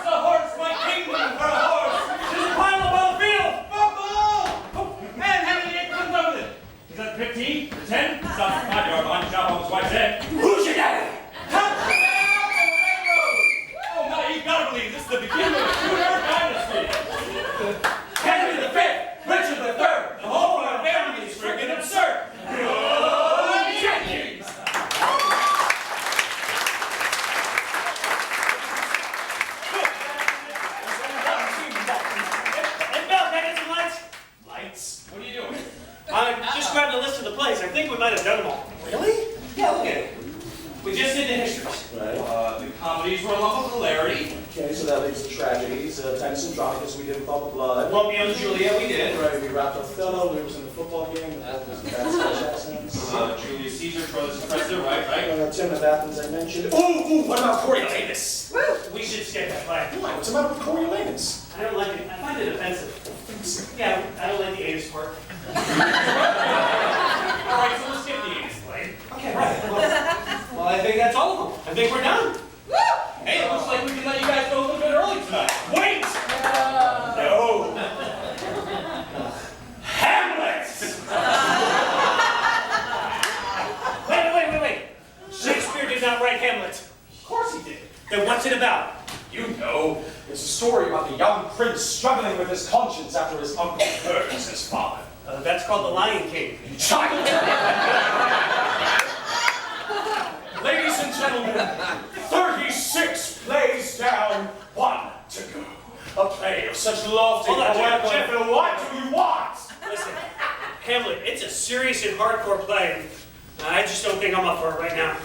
The horse, my kingdom for a horse.
There's a pile up on the field.
Fumble! And Henry VIII comes up with it.
Is that 15 or 10?
Stops the 5-yard line, chop off his wife's head.
Who's your daddy?
Oh my, you gotta believe this is the beginning of a Tudor dynasty. Henry V, Richard III, the whole family is friggin' absurd. Good Yankees!
Hey, Bill, can I get some lights?
Lights.
What are you doing?
I just grabbed a list of the plays. I think we might have done them all.
Really?
Yeah, look at it. We just did the histories.
Right.
The comedies were a lump of hilarity.
Okay, so that leaves the tragedies. Tennyson, Andronicus, we did with all the blood.
Romeo and Juliet, we did.
Right, we wrapped up Othello, we was in the football game, that was the bad Scottish accents.
Julius Caesar, Troilus and Cressida, right?
Tim of Athens, I mentioned.
Ooh, what about Coriolanus?
We should skip that play.
Why? What's the matter with Coriolanus?
I don't like it. I find it offensive. Yeah, I don't like the A's part.
All right, so let's skip the 80s play.
Okay, right. Well, I think that's all of them. I think we're done.
Hey, it looks like we can let you guys go a little bit early tonight.
Wait! No. Hamlet!
Wait. Shakespeare did not write Hamlet.
Of course he did.
Then what's it about?
You know, it's a story about the young prince struggling with his conscience after his uncle murders his father.
That's called The Lion King.
Child! Ladies and gentlemen, 36 plays down, 1 to go. A play of such lofty
Hold on,
poetical
Jeff.
and what do you want?
Listen, Hamlet, it's a serious and hardcore play. I just don't think I'm up for it right now.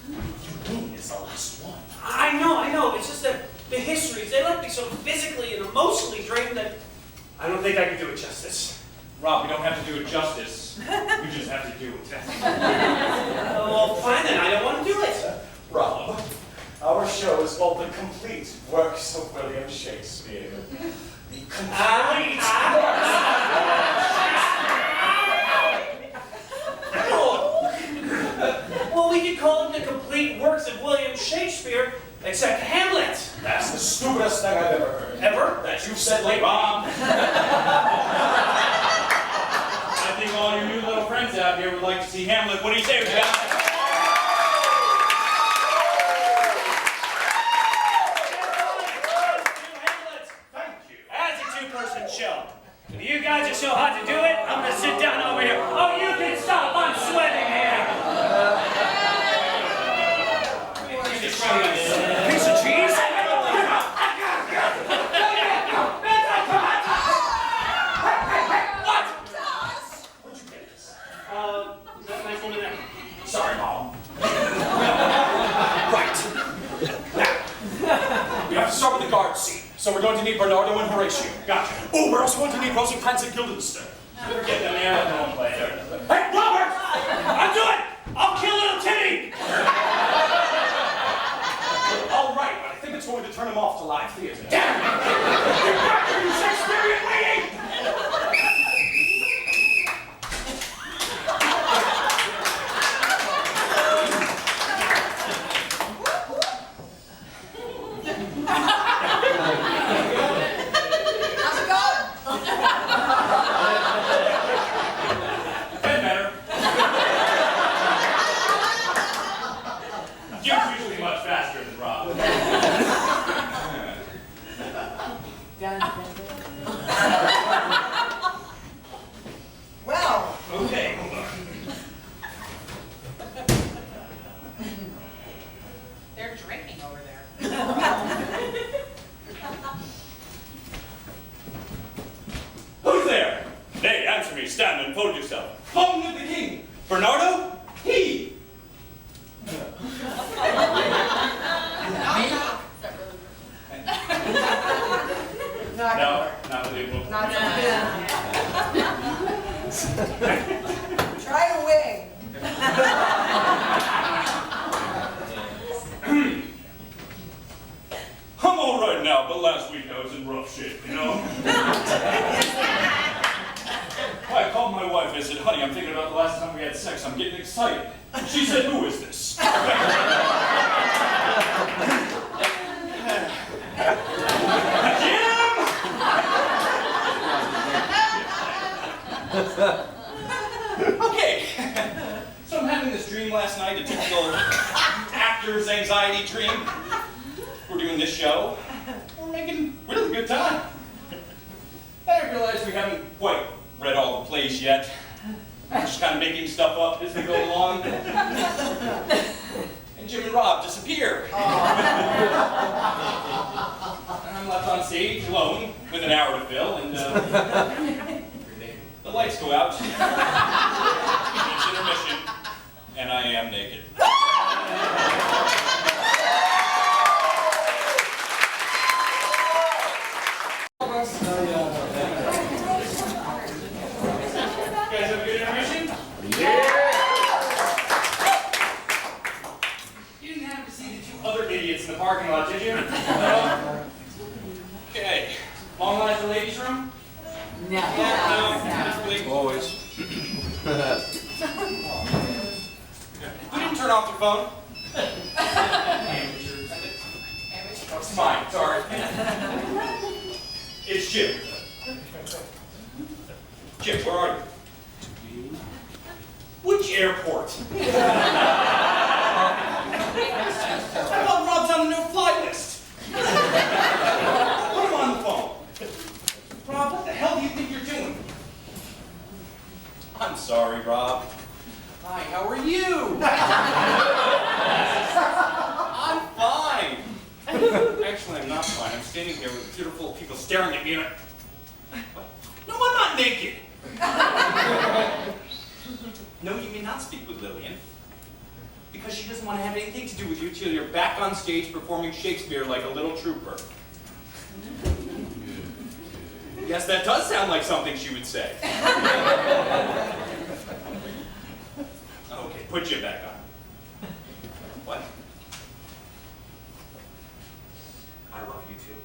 You mean it's the last one?
I know. It's just that the histories, they left me so physically and emotionally drained that I don't think I can do it justice.
Rob, we don't have to do it justice. We just have to do it.
Well, fine then. I don't want to do it.
Rob, our show is called The Complete Works of William Shakespeare. The Complete Works.
we could call them the complete works of William Shakespeare, except Hamlet.
That's the stupidest thing I've ever heard.
Ever?
That you've said lately. Bob.
I think all your new little friends out here would like to see Hamlet. What do you say, Jack?
As a two-person show. If you guys are so hot to do it, I'm gonna sit down over here. Oh, you can stop! I'm sweating here. Piece of cheese? What?
Where'd you get this?
That nice one in there.
Sorry, Mom. Right. Now, we have to start with the guard scene. So we're going to need Bernardo and Horatio.
Gotcha.
Oh, we're also going to need Rosencrantz and Guildenstern.
Forget them, yeah, don't play there.
Hey, Robert!
I'll do it! I'll kill little Timmy!
All right, but I think it's going to turn him off to live theater. Damn it! Get back here, you Shakespearean lady!
How's it going?
Been better. You're usually much faster than Rob.
Well,
Okay, hold on.
they're drinking over there.
Who's there? Hey, answer me. Stand and fold yourself. Home with the king. Bernardo? He.
Not
No, not believable.
Not Try a wing.
I'm all right now, but last week I was in rough shape, you know? I called my wife. I said, honey, I'm thinking about the last time we had sex. I'm getting excited. She said, who is this? Okay. So I'm having this dream last night, a typical actor's anxiety dream. We're doing this show. We're making really good time. Then I realized we haven't quite read all the plays yet. We're just kind of making stuff up as we go along. And Jim and Rob disappear. And I'm left on stage alone with an hour to fill, and the lights go out. It's intermission, and I am naked. You guys have a good intermission? You didn't happen to see the two other idiots in the parking lot, did you? Okay. Long line at the ladies' room?
No.
Always. You didn't turn off your phone? It's mine, sorry. It's Jim. Jim, where are you? Which airport? I thought Rob's on a no-fly list. Put him on the phone. Rob, what the hell do you think you're doing? I'm sorry, Rob. Hi, how are you? I'm fine. Actually, I'm not fine. I'm standing here with beautiful people staring at me and What? No, I'm not naked. No, you may not speak with Lillian. Because she doesn't want to have anything to do with you till you're back on stage performing Shakespeare like a little trooper. Yes, that does sound like something she would say. Okay, put Jim back on. What? I love you too.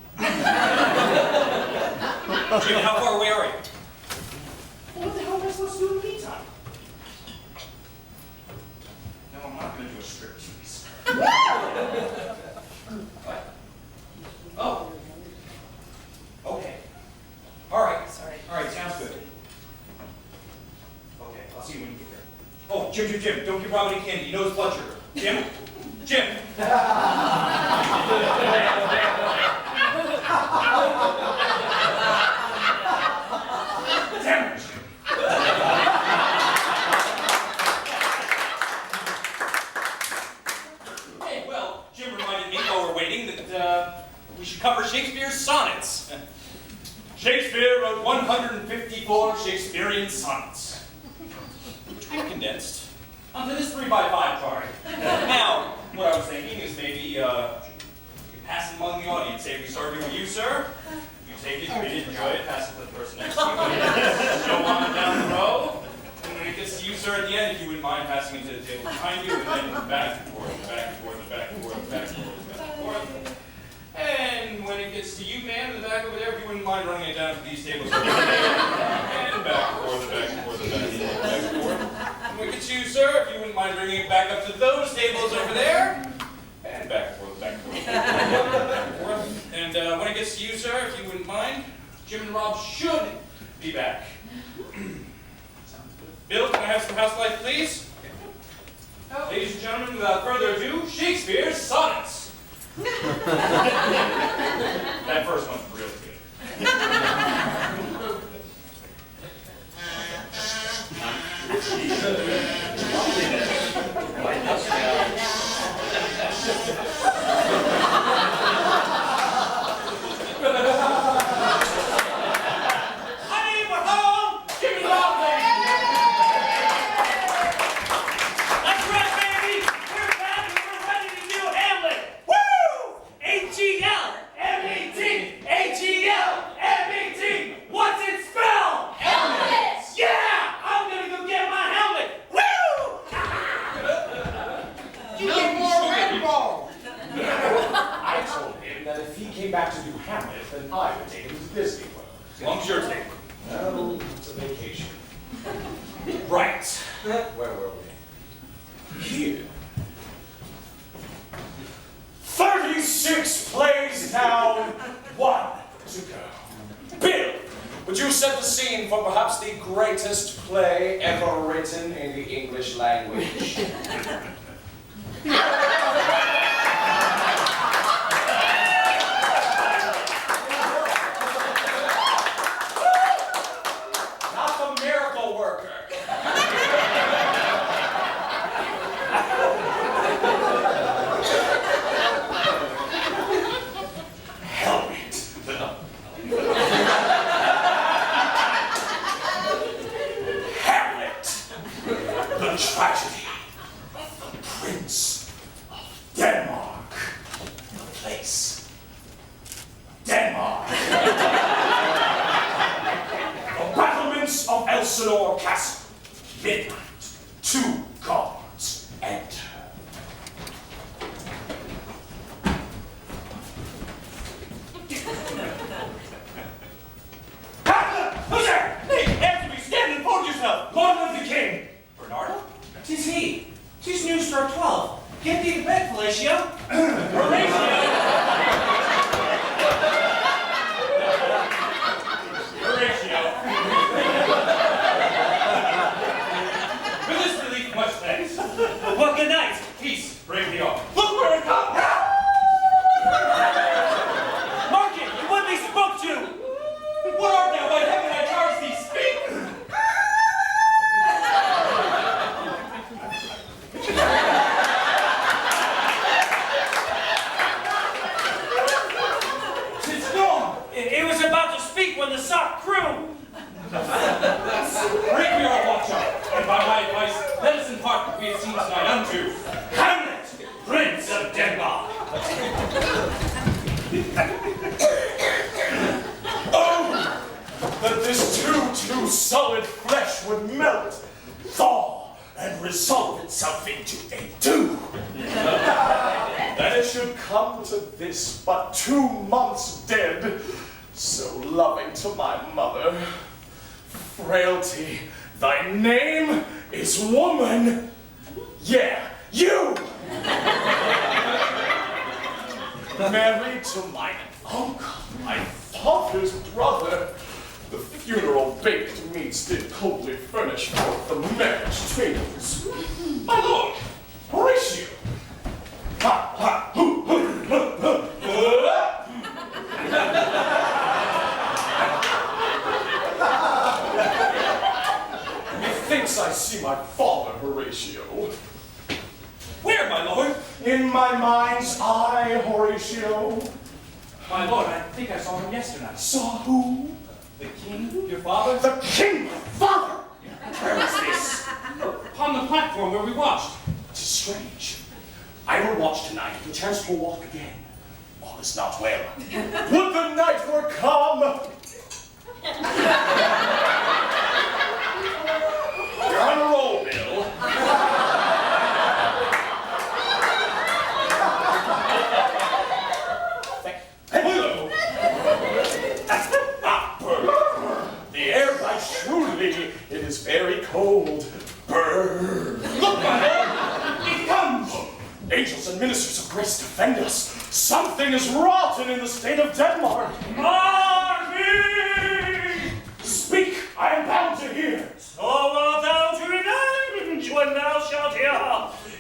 Jim, how far away are you? Well, what the hell am I supposed to do in the meantime? No, I'm not going to do a
striptease.
What? Oh. Okay. All right.
Sorry.
All right, sounds good. Okay, I'll see you when you get there. Oh, Jim, don't give Rob any candy. He knows blood sugar. Jim? Damn it, Jim. Hey, well, Jim reminded me while we're waiting that we should cover Shakespeare's sonnets. Shakespeare wrote 154 Shakespearean sonnets, which we've condensed onto this 3x5 card. Now, what I was thinking is maybe you could pass it among the audience. Say, we started with you, sir. You take it, you did enjoy it, pass it to the person next to you. Go on down the row. And when it gets to you, sir, at the end, if you wouldn't mind passing it to the table behind you, and then back and forth, back and forth, back and forth, back and forth, back and forth. And when it gets to you, ma'am, in the back over there, if you wouldn't mind running it down to these tables over there. And back and forth, back and forth, back and forth, back and forth. And when it gets to you, sir, if you wouldn't mind bringing it back up to those tables over there. And back and forth, back and forth, back and forth, back and forth. And when it gets to you, sir, if you wouldn't mind, Jim and Rob should be back. Bill, can I have some house light, please? Ladies and gentlemen, without further ado, Shakespeare's sonnets. That first one's real good.
Honey, we're home! Give me the love, baby! That's right, baby! We're back and we're ready to do Hamlet! Woo! H-E-L! M-E-T! H-E-L! M-E-T! What's it spelled? Helmet! Yeah! I'm gonna go get my helmet! Woo!
No more Red Bull.
I told him that if he came back to do Hamlet, then I would take him to Disney World.
As long as you're taking.
Well, it's a vacation.
Right.
Where were we? Here. 36 plays down, 1 to go. Bill, would you set the scene for perhaps the greatest play ever written in the English language? Not the miracle worker. Helmet. Hamlet. The tragedy of the Prince of Denmark. The place. Denmark. The battlements of Elsinore Castle. Midnight. 2 guards enter. Hamlet! Who's there?
Hey, answer me! Stand and hold yourself!
Lord of the King!
Bernardo?
'Tis he. 'Tis news struck 12. Get thee to bed, Fellatio.
Horatio! Horatio. For this relief, much thanks.
Well, good night.
Peace, brave the off. Look where it comes!
Mark it. You would be spoke to.
What art thou, by heaven, I charge thee, speak!
Tis gone!
It was about to speak when the sock crew.
Break we our watch up, and by my advice, let us impart what we have seen tonight unto Hamlet, Prince of Denmark.
Oh! That this too solid flesh would melt, thaw, and resolve itself into a dew. That it should come to this, but 2 months dead, so loving to my mother. Frailty, thy name is woman. Yeah, you married to my uncle, my father's brother. The funeral baked meats did coldly furnish forth the marriage tables. My lord, Horatio! Ha, ha, hoo, hoo, hoo, hoo. Methinks I see my father, Horatio.
Where, my lord?
In my mind's eye, Horatio.
My lord, I think I saw him yesterday.
Saw who?
The king, your father?
The king, my father! Where is this?
Upon the platform where we watched.
'Tis strange. I will watch tonight, and perchance will walk again. All is not well. Would the night were come! You're on a roll, Bill. Hello! The air bites shrewdly. It is very cold. Brr.
Look, my lord!
It comes! Angels and ministers of grace defend us. Something is rotten in the state of Denmark.
Marty!
Speak, I am bound to hear.
So art thou to revenge when thou shalt hear.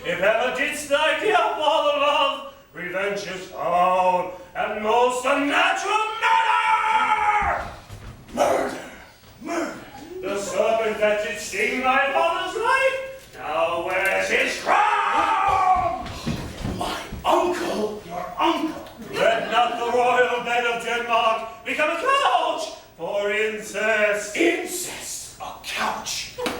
If ever didst thy dear father love, revenge is foul and most unnatural murder!
Murder! Murder!
The serpent that did sting thy father's life now wears his crown!
My uncle? Your uncle?
Let not the royal bed of Denmark become a couch for incest.
Incest? A couch?
And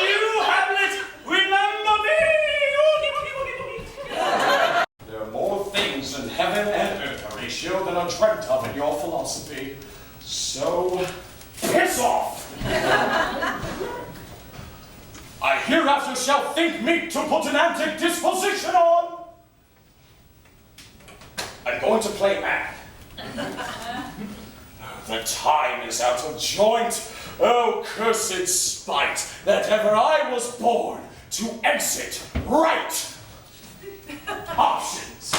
you, Hamlet, remember me!
There are more things in heaven and earth, Horatio, than are dreamt of in your philosophy. So, piss off! I hereafter shall think meet to put an antic disposition on. I'm going to play mad. The time is out of joint. Oh, cursed spite, that ever I was born to exit right. Options.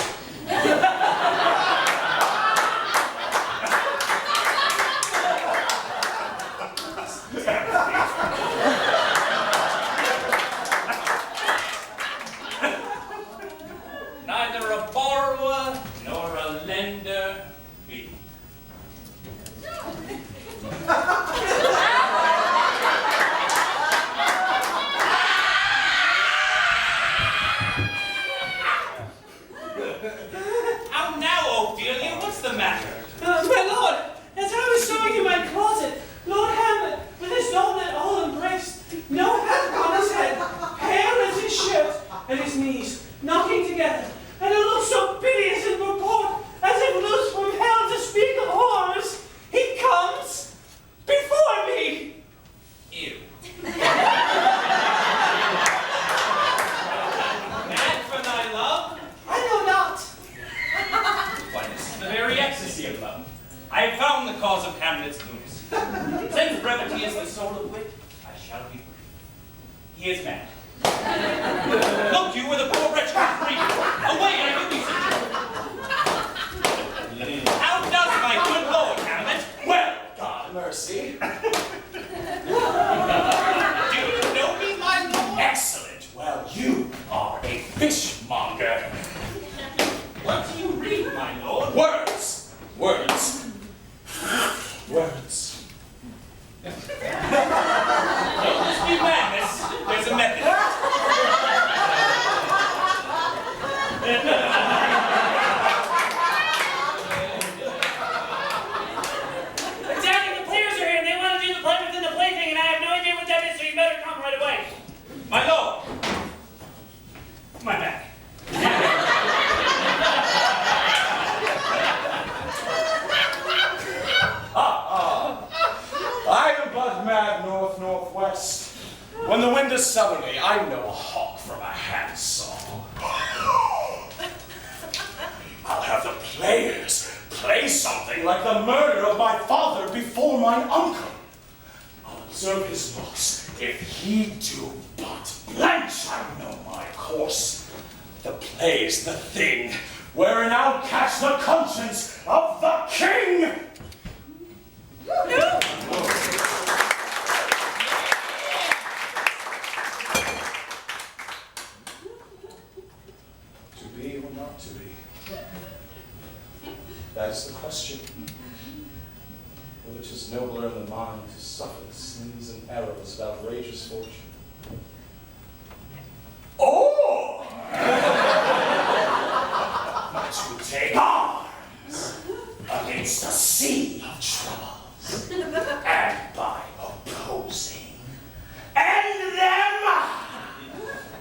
Neither a borrower nor a lender be. How now, Ophelia? What's the matter?
My lord, as I was showing you my closet, Lord Hamlet, with his doublet all embraced, no hat upon his head, pale as his shirt, and his knees knocking together, and a look so piteous in purport, as if loose from hell to speak of horrors, he comes before me.
Ew. Mad for thy love?
I know not.
Why, this is the very ecstasy of love. I have found the cause of Hamlet's lunacy. Since brevity is the soul of wit, I shall be brief. He is mad. Look you where the poor wretch comes free. Away, I give you such. How does my good lord, Hamlet?
Well, God mercy.
Do you know me, my lord?
Excellent. Well, you are a fishmonger.
What do you read, my lord?
Words. Words. Words.
Don't just be madness. There's a method.
Daddy, the players are here, and they want to do the play within the plaything, and I have no idea what that is, so you better come right away.
My lord. My back.
I am but mad north-northwest. When the wind is southerly, I know a hawk from a handsaw. I'll have the players play something like the murder of my father before my uncle. I'll preserve his looks, if he do but blanch, I know my course. The play is the thing, wherein I'll catch the conscience of the king! To be or not to be? That's the question. Which is nobler in the mind to suffer the sins and errors of outrageous fortune? Or to take arms against a sea of troubles, and by opposing, end them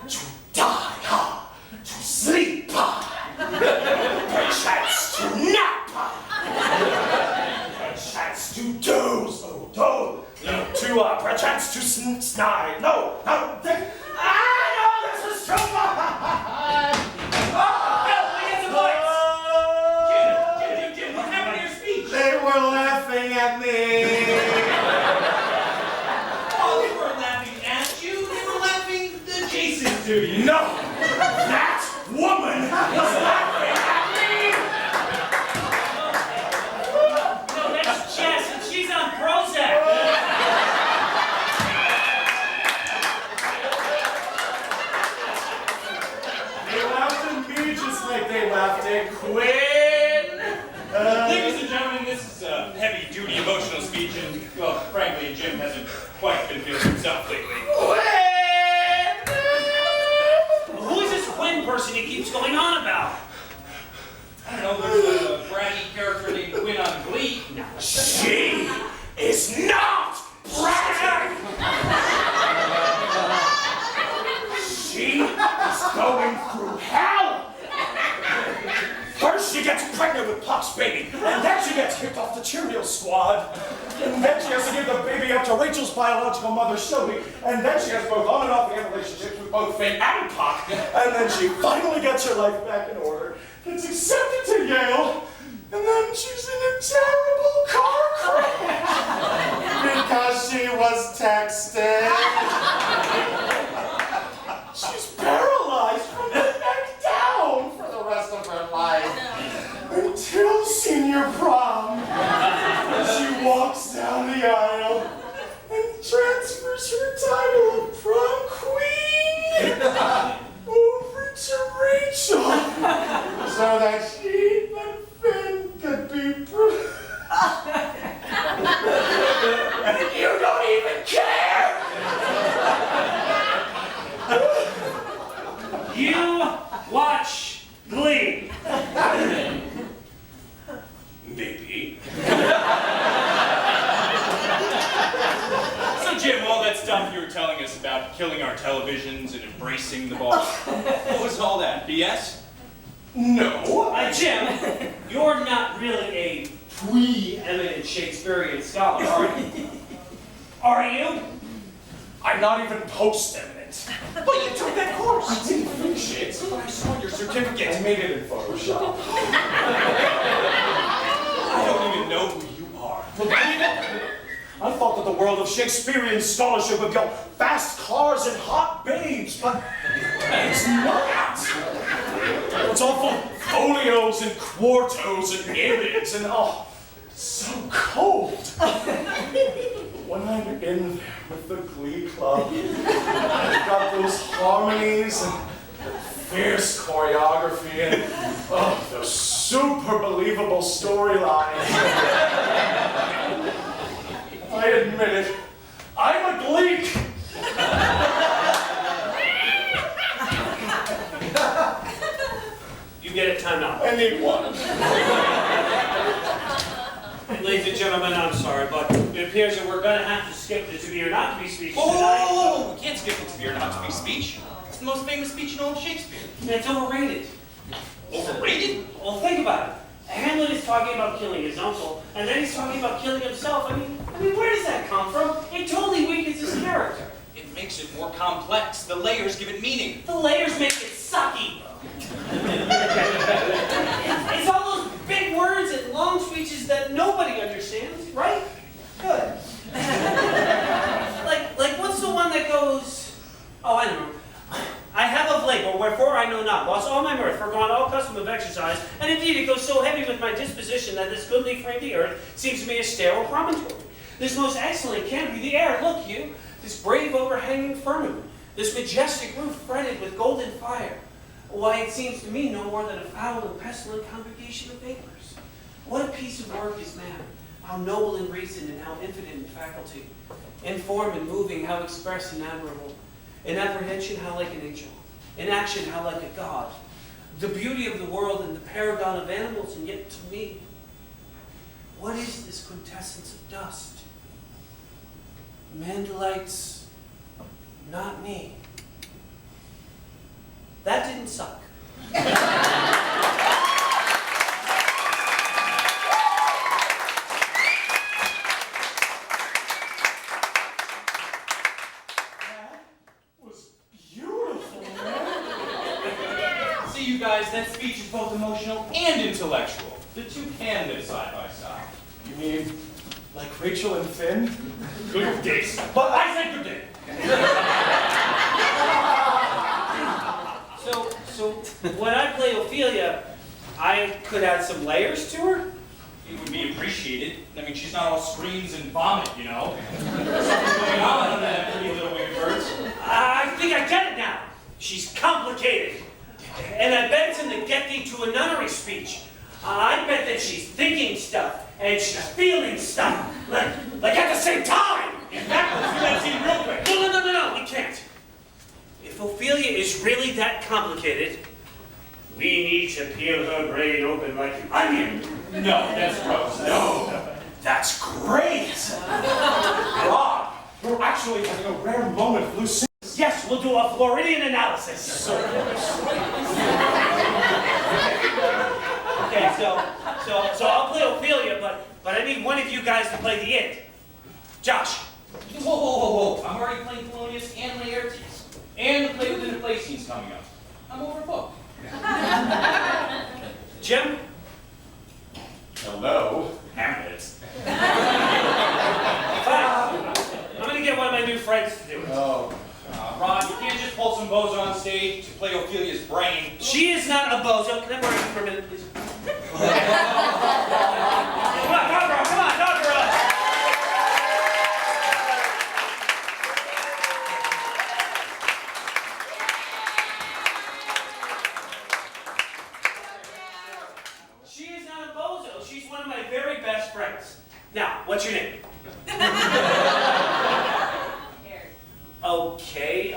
to die, to sleep, perchance to nap, perchance to doze, perchance to snide. No, this is too much.
Jim, what happened to your speech?
They were laughing at me.
Oh, they weren't laughing at you. They were laughing adjacent to you.
No, that woman was laughing at me.
No, that's Jess, and she's on Prozac.
They laughed at me just like they laughed at Quinn.
Ladies and gentlemen, this is a heavy-duty emotional speech, and, well, frankly, Jim hasn't quite been feeling himself lately.
Who is this Quinn person he keeps going on about?
I don't know, there's a bratty character named Quinn on Glee.
She is not bratty. She is going through hell. First she gets pregnant with Puck's baby, and then she gets kicked off the Cheerio squad. And then she has to give the baby up to Rachel's biological mother, Shelby, and then she has both on and off again relationships with both Finn and Puck, and then she finally gets her life back in order, gets accepted to Yale, and then she's in a terrible car crash.
Because she was texting.
She's paralyzed from the neck down for the rest of her life. Until senior prom. She walks down the aisle and transfers her title of prom queen over to Rachel so that she and Finn could be and you don't even care!
You watch Glee.
Maybe.
So, Jim, all that stuff you were telling us about killing our televisions and embracing the boss, what was all that, BS?
No.
Jim, you're not really a preeminent Shakespearean scholar, are you? Are you?
I'm not even post-eminent.
But you took that course.
I didn't finish it, but I saw your certificate.
I made it in Photoshop.
I don't even know who you are.
I thought that the world of Shakespearean scholarship would go fast cars and hot babes, but it's not. It's all full of folios and quartos and iliads and so cold. When I'm in there with the Glee Club, I've got those harmonies and fierce choreography and those super believable storylines. I admit it, I'm a Gleek.
You get it timed out.
I need one.
Ladies and gentlemen, I'm sorry, but it appears that we're going to have to skip the to be or not to be speech tonight.
Oh, we can't skip the to be or not to be speech. It's the most famous speech in all of Shakespeare.
It's overrated.
Overrated?
Well, think about it. Hamlet is talking about killing his uncle, and then he's talking about killing himself. I mean, where does that come from? It totally weakens his character.
It makes it more complex. The layers give it meaning.
The layers make it sucky. It's all those big words and long speeches that nobody understands, right? Good. know not, lost all my mirth, forgone all custom of exercise, and indeed it goes so heavy with my disposition that this goodly frame the earth seems to me a sterile promontory. This most excellent canopy, the air, look you, this brave overhanging firmament, this majestic roof fretted with golden fire. Why, it seems to me no more than a foul and pestilent congregation of vapors. What a piece of work is man, how noble in reason and how infinite in faculty, in form and moving, how express and admirable, in apprehension, how like an angel, in action, how like a god, the beauty of the world and the paragon of animals, and yet to me, what is this quintessence of dust? Man delights, not me. That didn't suck.
Was beautiful, man.
See, you guys, that speech is both emotional and intellectual. The two can live side by side.
You mean like Rachel and Finn?
Good days.
But I said good day.
So when I play Ophelia, I could add some layers to her?
It would be appreciated. I mean, she's not all screams and vomit, you know? There's something going on in that pretty little winged bird.
I think I get it now. She's complicated. And I bet it's in the get thee to a nunnery speech. I bet that she's thinking stuff and she's feeling stuff, like at the same time.
In fact, let's do that scene real quick.
No, we can't. If Ophelia is really that complicated, we need to peel her brain open like an onion.
No, that's gross.
No, that's great. Rob, you're actually having a rare moment, Lucy.
Yes, we'll do a Floridian analysis. Okay, so I'll play Ophelia, but I need one of you guys to play the end. Josh.
Whoa. I'm already playing Polonius and Laertes. And the play within the play scene's coming up. I'm overbooked.
Jim?
Hello, Hamlet.
Fine. I'm gonna get one of my new friends to do it.
Oh.
Ron, you can't just pull some bozo on stage to play Ophelia's brain.
She is not a bozo. Can I borrow you for a minute, please? Come on, talk her up. She is not a bozo. She's one of my very best friends. Now, what's your name? Okay,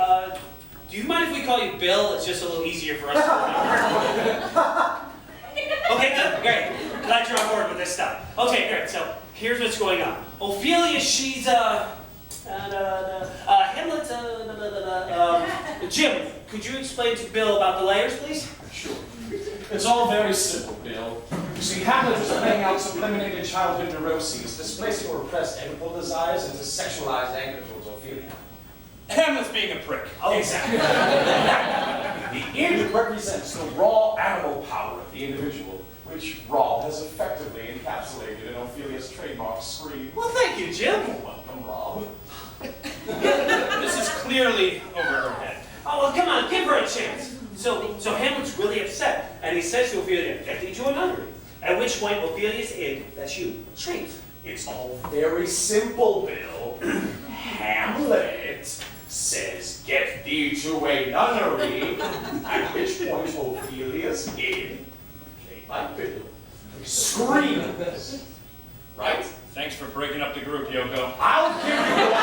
do you mind if we call you Bill? It's just a little easier for us to remember. Okay, good, great. Glad you're on board with this stuff. Okay, great, so here's what's going on. Ophelia, she's, Hamlet, Jim, could you explain to Bill about the layers, please?
Sure. It's all very simple, Bill. You see, Hamlet is playing out subliminated childhood neuroses, displacing repressed animal desires into sexualized anger towards Ophelia.
Hamlet's being a prick.
Oh, exactly. The id represents the raw animal power of the individual, which Rob has effectively encapsulated in Ophelia's trademark scream.
Well, thank you, Jim.
Welcome, Rob.
This is clearly over her head.
Oh, well, come on, give her a chance. So Hamlet's really upset, and he says to Ophelia, get thee to a nunnery. At which point, Ophelia's id, that's you, shrinks.
It's all very simple, Bill. Hamlet says, get thee to a nunnery, at which point Ophelia's id, played by Bill, screams. Right?
Thanks for breaking up the group, Yoko.
I'll give you one.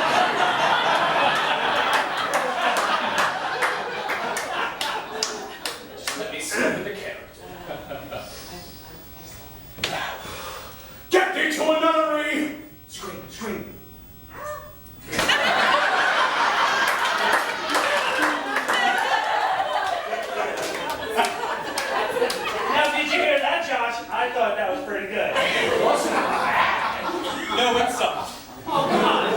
Just let me step into character. Get thee to a nunnery! Scream.
Now, did you hear that, Josh? I thought that was pretty good.
It wasn't bad.
No, it's up.
Oh, come on.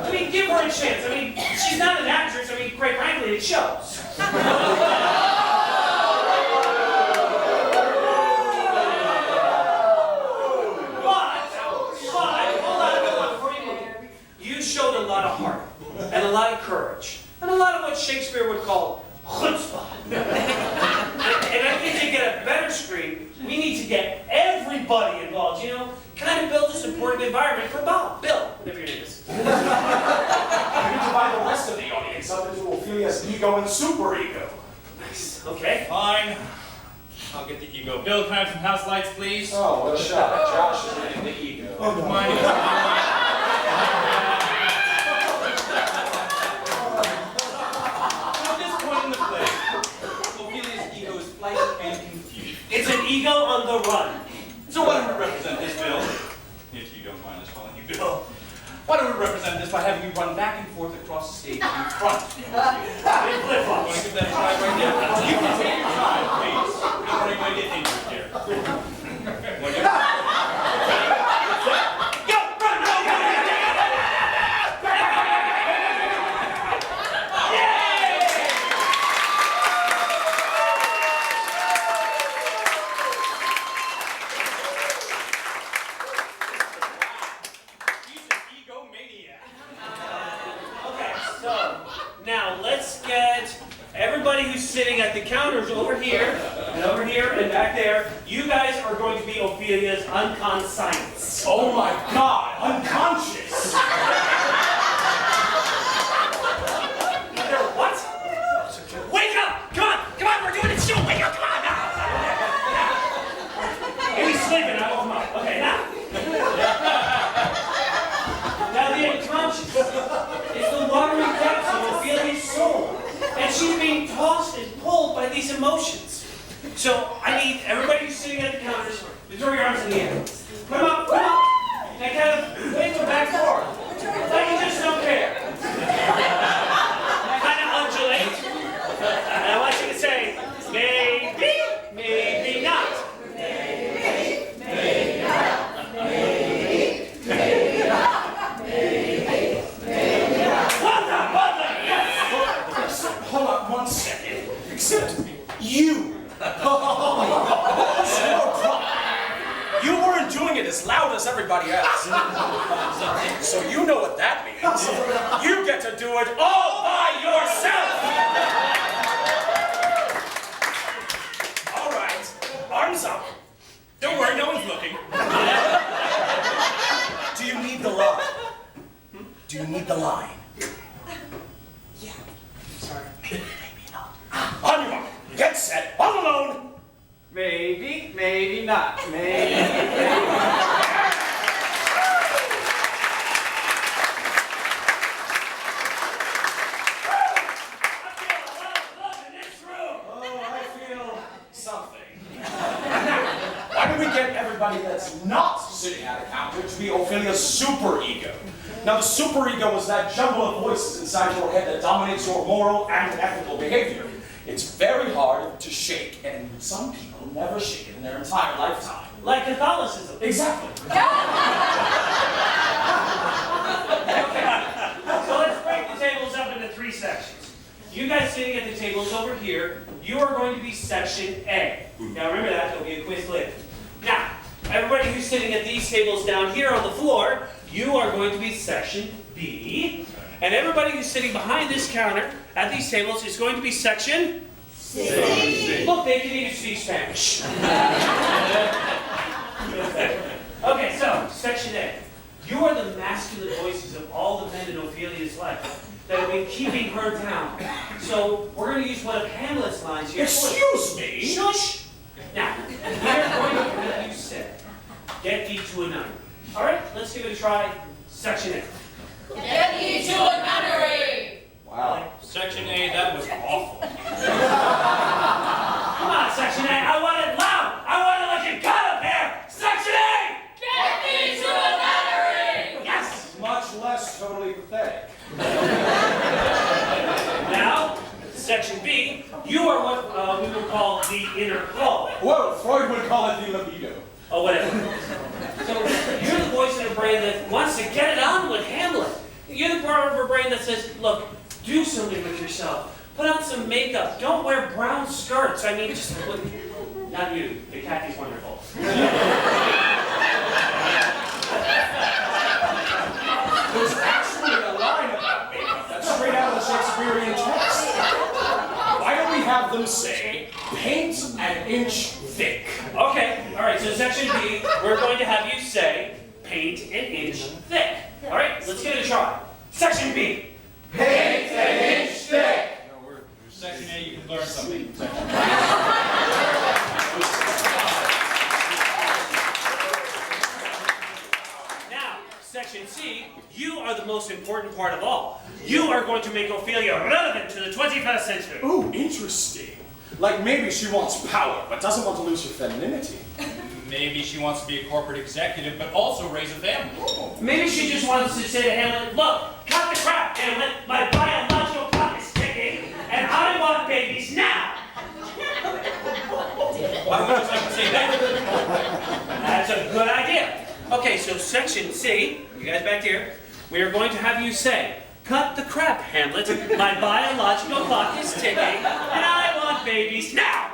I mean, give her a chance. I mean, she's not an actress. I mean, quite frankly, it shows. You showed a lot of heart, and a lot of courage, and a lot of what Shakespeare would call chutzpah. think to get a better screen, we need to get everybody involved, you know? Kind of build a supportive environment for Bill, whatever your name is.
We need to divide the rest of the audience up into Ophelia's ego and superego.
Nice. Okay.
Fine. I'll get the ego. Bill, can I have some house lights, please?
Oh, what a shock. Josh is getting the ego.
Oh, mine is At this point in the play, Ophelia's ego is flighty and confused.
It's an ego on the run.
So why don't we represent this, Bill? If you don't mind us calling you Bill. Why don't we represent this by having you run back and forth across the stage in front of you?
In flip-flops.
Want to give that a try right now? You can take your time, please. Don't worry, you might get injured here. Want to go?
Go! Run! Go! Go!
He's an egomaniac.
Okay, so now let's get everybody who's sitting at the counters over here and back there. You guys are going to be Ophelia's unconscious.
Oh my God, unconscious!
They're what? Wake up! Come on, we're doing a show. Wake up! Come on now. He's sleeping. I woke him up. Okay, now. Now the unconscious is the watery depths of Ophelia's soul, and she's being tossed and pulled by these emotions. So I need everybody who's sitting at the counters to throw your arms in the air. Come up, and kind of wave them back and forth. Like you just don't care. Kind of undulate. And I want you to say, maybe, maybe not. Well done, yes.
Hold on 1 second. Except you. You weren't doing it as loud as everybody else. So you know what that means. You get to do it all by yourself. All right, arms up.
Don't worry, no one's looking.
Do you need the line? Do you need the line? Yeah. Sorry. Maybe not. On your mark. Get set. All alone.
Maybe, maybe not. Maybe.
Oh, I feel something. Why don't we get everybody that's not sitting at a counter to be Ophelia's superego? Now, the superego is that jumble of voices inside your head that dominates your moral and ethical behavior. It's very hard to shake, and some people never shake it in their entire lifetime.
Like Catholicism.
Exactly.
So let's break the tables up into 3 sections. You guys sitting at the tables over here, you are going to be section A. Now remember that, there'll be a quiz later. Now, everybody who's sitting at these tables down here on the floor, you are going to be section B. And everybody who's sitting behind this counter at these tables is going to be section C. Look, they can even speak Spanish. Okay, so, section A. You are the masculine voices of all the men in Ophelia's life that have been keeping her down. So, we're going to use one of Hamlet's lines here.
Excuse me?
Shush! Now, we're going to have you said, get thee to a nunnery. All right, let's give it a try. Section A.
Get me to a nunnery!
Wow.
Section A, that was awful.
Come on, Section A. I want it loud. I want it like you got up there. Section A.
Get me to a nunnery!
Yes.
Much less totally pathetic.
Now, Section B. You are what we would call the inner claw.
Whoa, Freud would call it the libido.
Or whatever. So you're the voice in her brain that wants to get it on with Hamlet. You're the part of her brain that says, look, do something with yourself. Put on some makeup. Don't wear brown skirts. I mean, just look. Not you. The khakis wonderful.
There's actually a line about makeup that's straight out of the Shakespearean text. Why don't we have have them say, paint an inch thick.
Okay, all right, so section B, we're going to have you say, paint an inch thick. All right, let's give it a try. Section B.
Paint an inch thick.
No, we're section A, you can learn something.
Now, section C, you are the most important part of all. You are going to make Ophelia relevant to the 21st century.
Ooh, interesting. Like maybe she wants power, but doesn't want to lose her femininity.
Maybe she wants to be a corporate executive, but also raise a family.
Maybe she just wants to say to Hamlet, look, cut the crap, Hamlet. My biological clock is ticking, and I want babies now.
Why would you just like to say that?
That's a good idea. Okay, so section C, you guys back here, we are going to have you say, cut the crap, Hamlet. My biological clock is ticking, and I want babies now.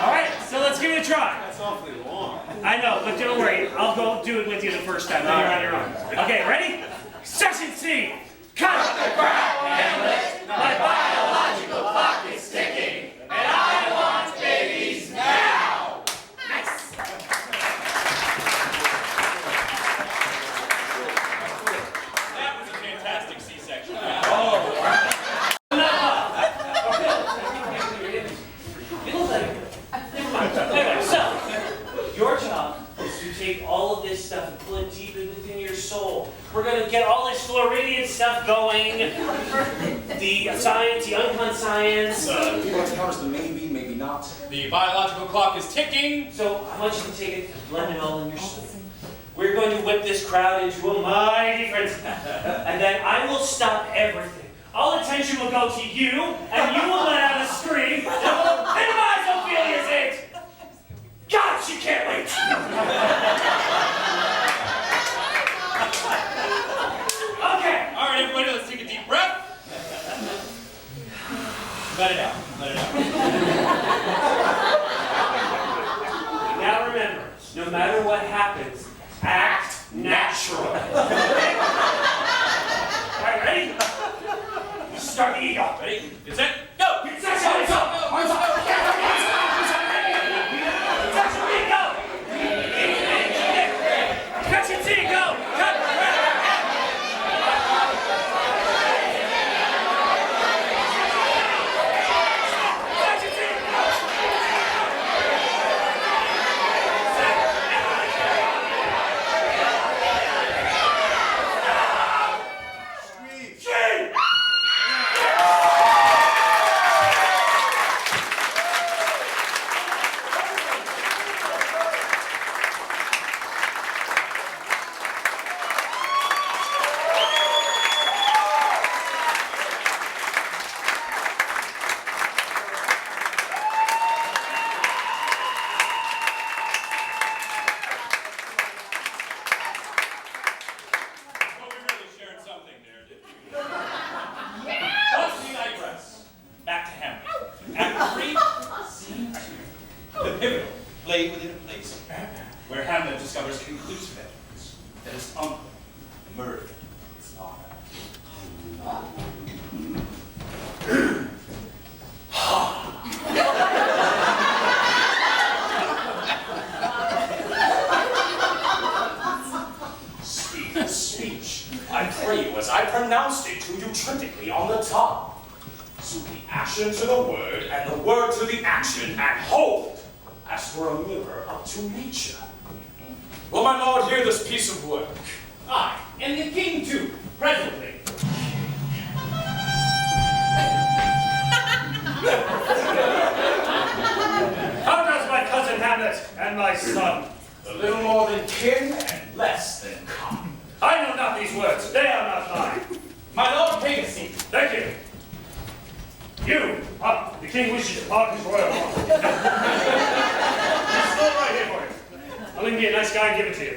All right, so let's give it a try.
That's awfully long.
I know, but don't worry. I'll go do it with you the first time. Then you're on your own. Okay, ready? Section C. Cut the crap, Hamlet. My biological clock is ticking, and I want babies now. Nice.
That was a fantastic C-section.
Never mind. Anyway, so your job is to take all of this stuff and pull it deep within your soul. We're going to get all this Floridian stuff going. The science, the uncon science.
Do you want to count as the maybe, maybe not?
The biological clock is ticking.
So I want you to take it and blend it all in your soul. We're going to whip this crowd into a mighty frenzy. And then I will stop everything. All attention will go to you, and you will let out a scream that will minimize Ophelia's age. God, she can't wait. Okay.
All right, everybody, let's take a deep breath. Let it out. Let it out.
Now remember, no matter what happens, act natural. All right, ready? Start the ego.
Ready? Get set. Go.
Get set, hands up. Hands up. Section B, go. Section C, go. Cut. Section C, go. Scream.
Well, we really shared something there, didn't we? Once we digress. Back to Hamlet. Act 3, scene 2. The pivotal play within a place, where Hamlet discovers conclusive evidence that his uncle murdered his honor.
Speak the speech. I pray you as I pronounced it to you triptically on the tongue. Suit the action to the word, and the word to the action, and hold, as for a mirror up to nature. Will my lord hear this piece of work?
I, and the king too, presently.
How does my cousin Hamlet and my son?
A little more than kin, and less than common.
I know not these words. They are not mine.
My lord, take a seat.
Thank you. You, up. The king wishes to pardon his royal law. It's all right here for you. I'll even be a nice guy and give it to you.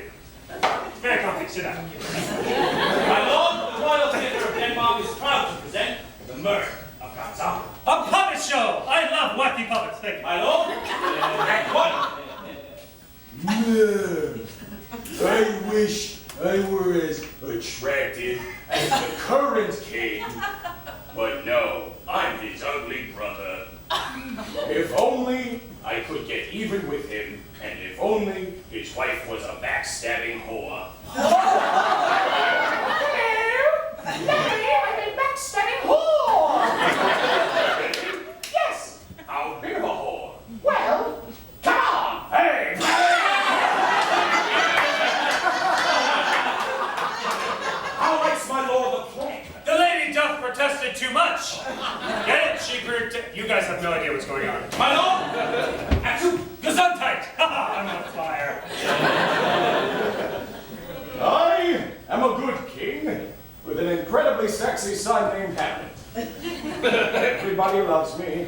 Very comfy. Sit down.
My lord, the royal theatre of Denmark is proud to present the murder of Gonzalo.
A puppet show. I love wacky puppets. Thank you.
My lord, Act 1.
I wish I were as attractive as the current king, but no, I'm his ugly brother.
backstabbing whore.
Larry, I'm a backstabbing whore! Yes!
How big of a whore?
Well, come on!
Hey!
How likes my lord the plague?
The lady doth protested too much. Get it? You guys have no idea what's going on.
My lord,
Gesundheit! I'm on fire.
I am a good king with an incredibly sexy son named Hamlet. Everybody loves me.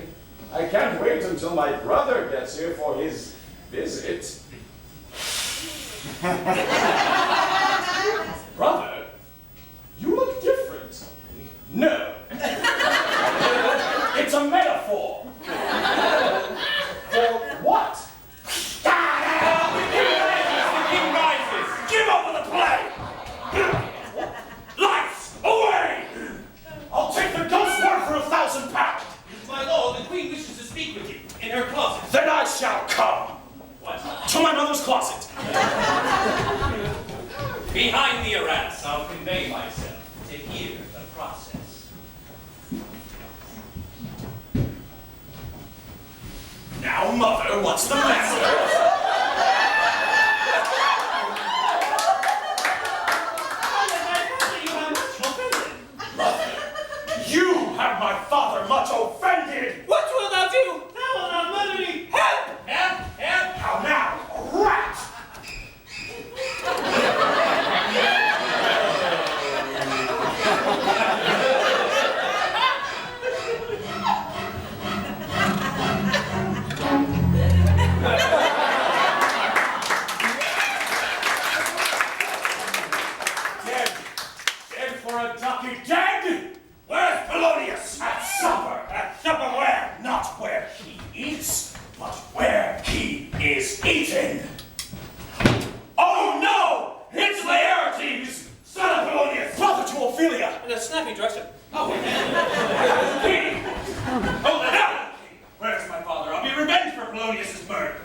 I can't wait until my brother gets here for his visit. Brother, you look different. No. It's a metaphor. For what?
the king rises.
Give over the play! Lights away!
I'll take the ghost word for £1,000.
My lord, the queen wishes to speak with you in her closet.
Then I shall come.
What?
To my mother's closet.
Behind the arras, I'll convey myself to hear the process.
Now, mother, what's the matter? You have my father much offended.
What wilt thou do? Thou wilt not murder me. Help!
Help! Help!
How now, rat? Dead. Dead for a ducky. Dead?
Where's Polonius?
At supper.
At supper where?
Not where he eats, but where he is eaten.
Oh no! It's Laertes! Son of Polonius!
Brother to Ophelia.
And a snappy dresser.
King! Hold it down! Where's my father? I'll be revenged for Polonius' murder.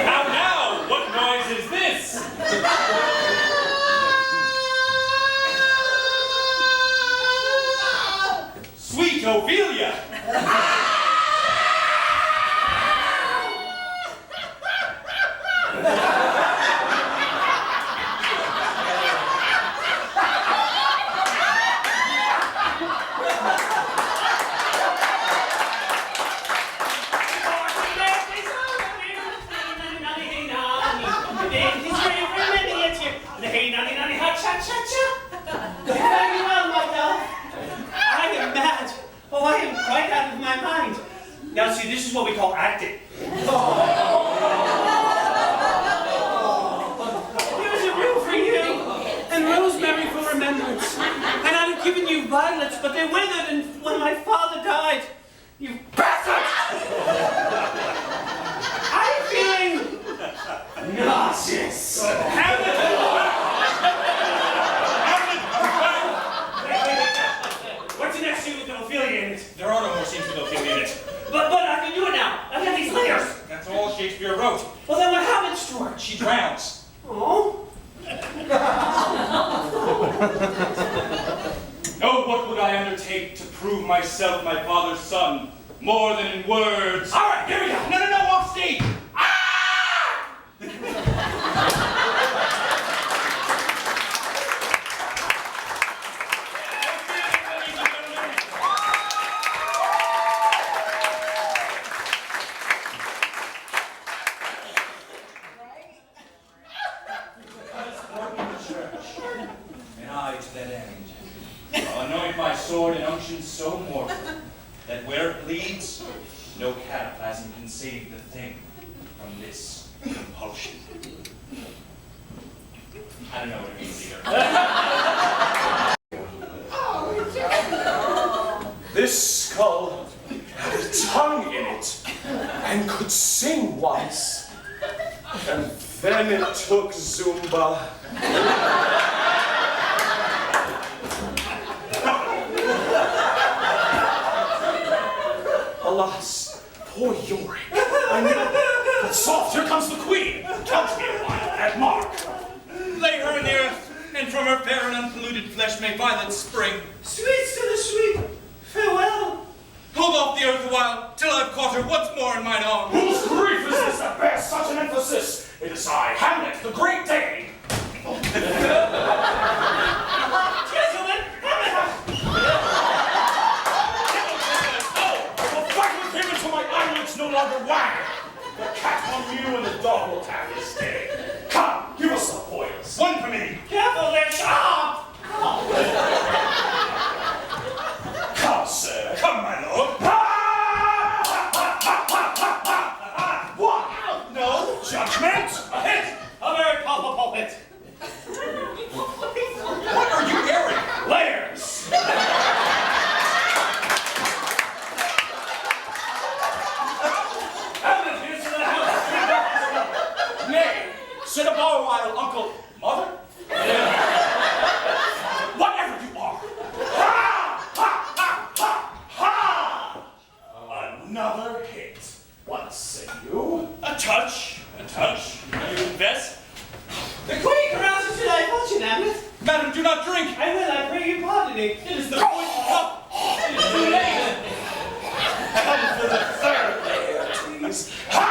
Now, what noise is this? Sweet Ophelia!
Very well, my dove. I am mad. Oh, I am quite out of my mind. Now, see, this is what we call acting. Here's a rue for you, and rosemary for remembrance. And I'd have given you violets, but they withered and when my father died. You bastard! I'm feeling nauseous.
What's the next scene with Ophelia in it?
There are no more scenes with Ophelia in it.
But I can do it now. I've got these layers.
That's all Shakespeare wrote.
Well, then what happens to her?
She drowns.
Oh?
Oh, what would I undertake to prove myself my father's son, more than in words?
All right, here we go.
No, off stage! And I, to that end, I'll anoint my sword in unction so mortal that where it bleeds, no cataplasm can save the thing from this compulsion. I don't know what it means either.
This skull had a tongue in it and could sing once. And then it took Zumba. alas, poor Yorick. I know. But soft, here comes the queen. Count me a while, and mark.
Lay her in the earth, and from her fair and unpolluted flesh may violence spring.
Sweets to the sweet, farewell.
Hold off the earth a while, till I've caught her once more in mine arms.
Whose grief is this that bears such an emphasis? It is I, Hamlet, the great Dane.
Gentlemen,
I will fight with him until my eyelids no longer wag. The cat on you and the dog will have his day. Come, give us the foils.
One for me.
careful, they're sharp.
Come, sir.
Come, my lord.
What?
No.
Judgment?
A hit, a very powerful pulpit.
What are you airing?
Layers.
Hamlet, here's to the house.
Nay, sit a while, uncle. Mother? Whatever you are. Ha! Ha! Ha! Ha! Ha! Another hit. What say you?
A touch. A touch. Are you confess?
The queen carouses to thy fortune, Hamlet.
Madam, do not drink.
I will, I pray you pardon me.
It is the poison cup. It is too late.
Come for the third layer, please. Ha!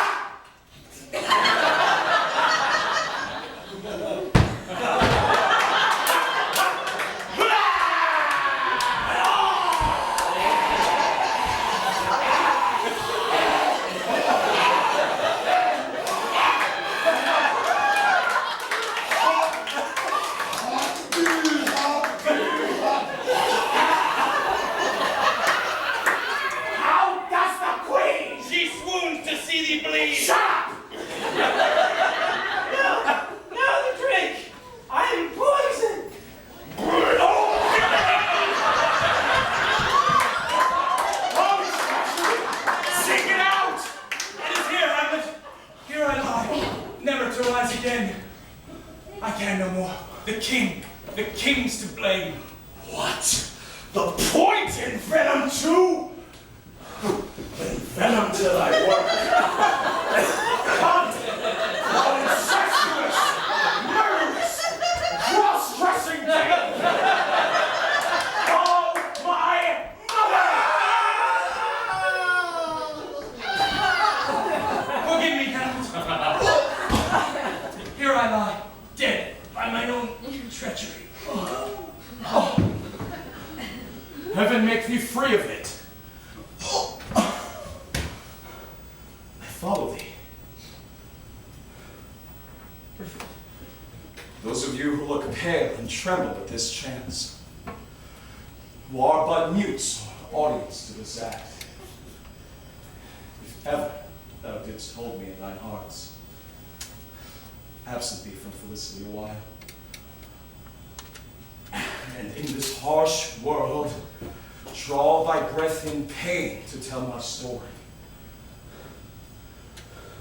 How does the queen?
She swoons to see thee bleed.
Shut up!
Now the drink. I am poisoned.
Sing it out!
It is here, Hamlet. Here I lie, never to rise again. I can no more. The king's to blame.
What? The point in venom too? Then venom till I work. Cunt! Incestuous! Murderous! Cross-dressing devil! Oh, my mother!
Forgive me, Hamlet. Here I lie, dead by mine own treachery.
Heaven make thee free of it. I follow thee. Those of you who look pale and tremble at this chance, who are but mutes or audience to this act, if ever thou didst hold me in thine hearts, absent thee from felicity a while, and in this harsh world, draw thy breath in pain to tell my story.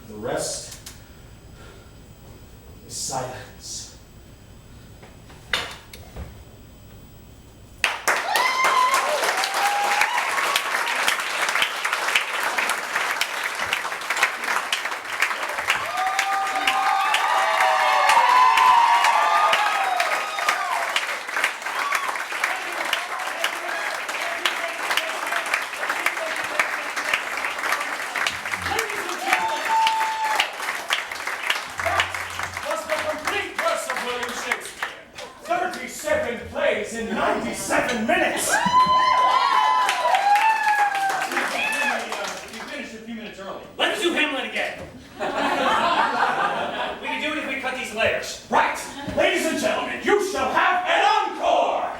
The rest is silence. Was the complete verse of William Shakespeare. 37 plays in 97 minutes.
You finished a few minutes early.
Let's do Hamlet again. We can do it if we cut these layers.
Right, ladies and gentlemen, you shall have an encore.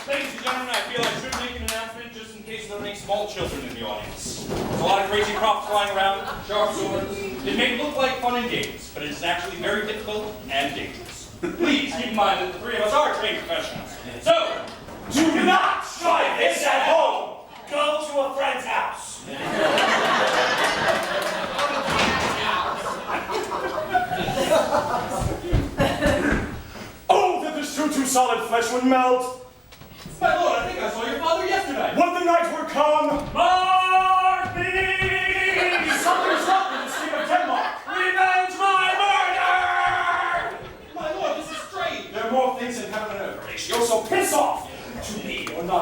Ladies and gentlemen, I feel I should make an announcement just in case there are any small children in the audience. There's a lot of crazy props flying around, sharp swords. It may look like fun and games, but it is actually very difficult and dangerous. Please keep in mind that the three of us are trained professionals. So,
Do not try this at home.
Go to a friend's house.
Oh, that this too solid flesh would melt.
my lord, I think I saw your father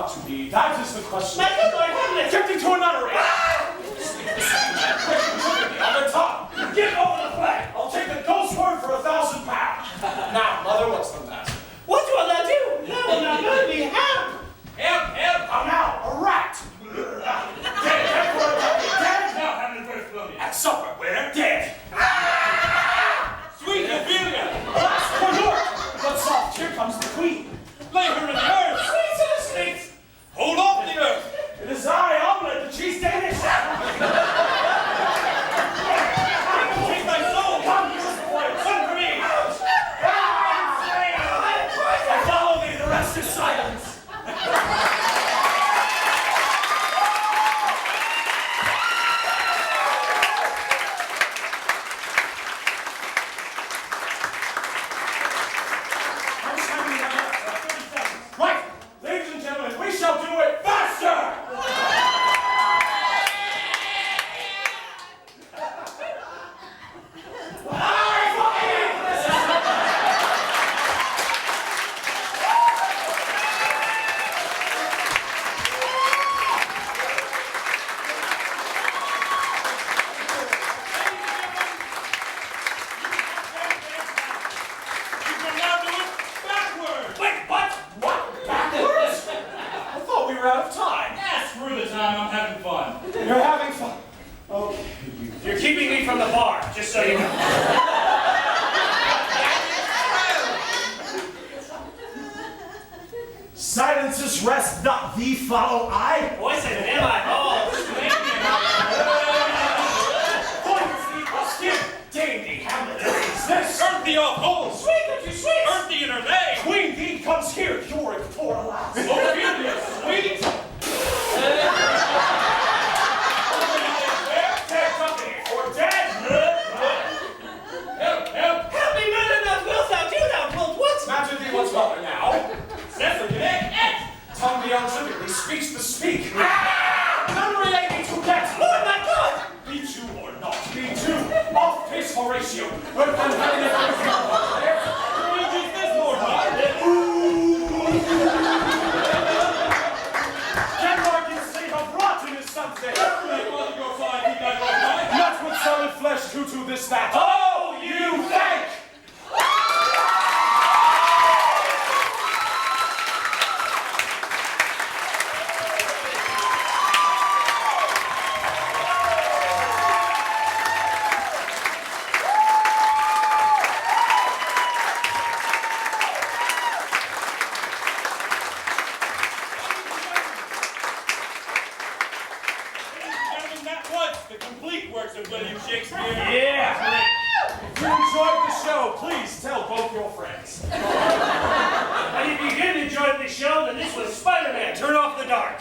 not to be? That is the question.
My good Lord Hamlet!
Get thee to a nunnery! On the top!
Give over the flag!
I'll take the ghost word for 1,000 pounds. Now, mother, what's the matter?
What will thou do? Thou will not let me have.
Help!
I'm out, a rat! Dead for a puppy, dead!
Now, Hamlet, where's Polonius?
At supper, where? Dead!
Sweet Ophelia!
Alas, poor York! But soft, here comes the queen.
Lay her in the earth!
Sweet citizens!
Hold off the earth!
It is I, Omelette, the cheese Danish.
Take my soul!
Come, this is the place.
Run for me!
I follow thee, the rest is silence. How much time do we have left? 30 seconds. Right, ladies and gentlemen, we shall do it faster!
You can now do it backwards!
Wait, what?
What? Backwards? I thought we were out of time.
Yeah, screw the time, I'm having fun.
You're having fun. Okay.
You're keeping me from the bar, just so you know.
Silences rest, not thee follow I.
Voice and am I all?
Dame thee, Hamlet, is this?
Earth thee off holes!
Sweet, country, sweet!
Earth thee in her lay!
Queen thee comes here, Yorick, for alas.
Ophelia, sweet!
Dead company, or dead.
Help!
Help me, murder not wilt thou, do thou wilt what?
Imagine thee what's mother now.
Cecil, connect!
Tongue the untributely, speech the speak. Nunnery ain't me to get.
Lord, my God!
Be two or not, be two. Off pace Horatio. Earth and heaven is
Who is this, Lord?
Denmark is save of rotten is something.
Definitely mother go fly, keep that right mind.
Not with solid flesh to this that. Oh, you think!
Gentlemen, that was the complete works of William Shakespeare.
Yeah! If you enjoyed the show, please tell both your friends.
And if you didn't enjoy the show, then this was Spider-Man. Turn off the dark.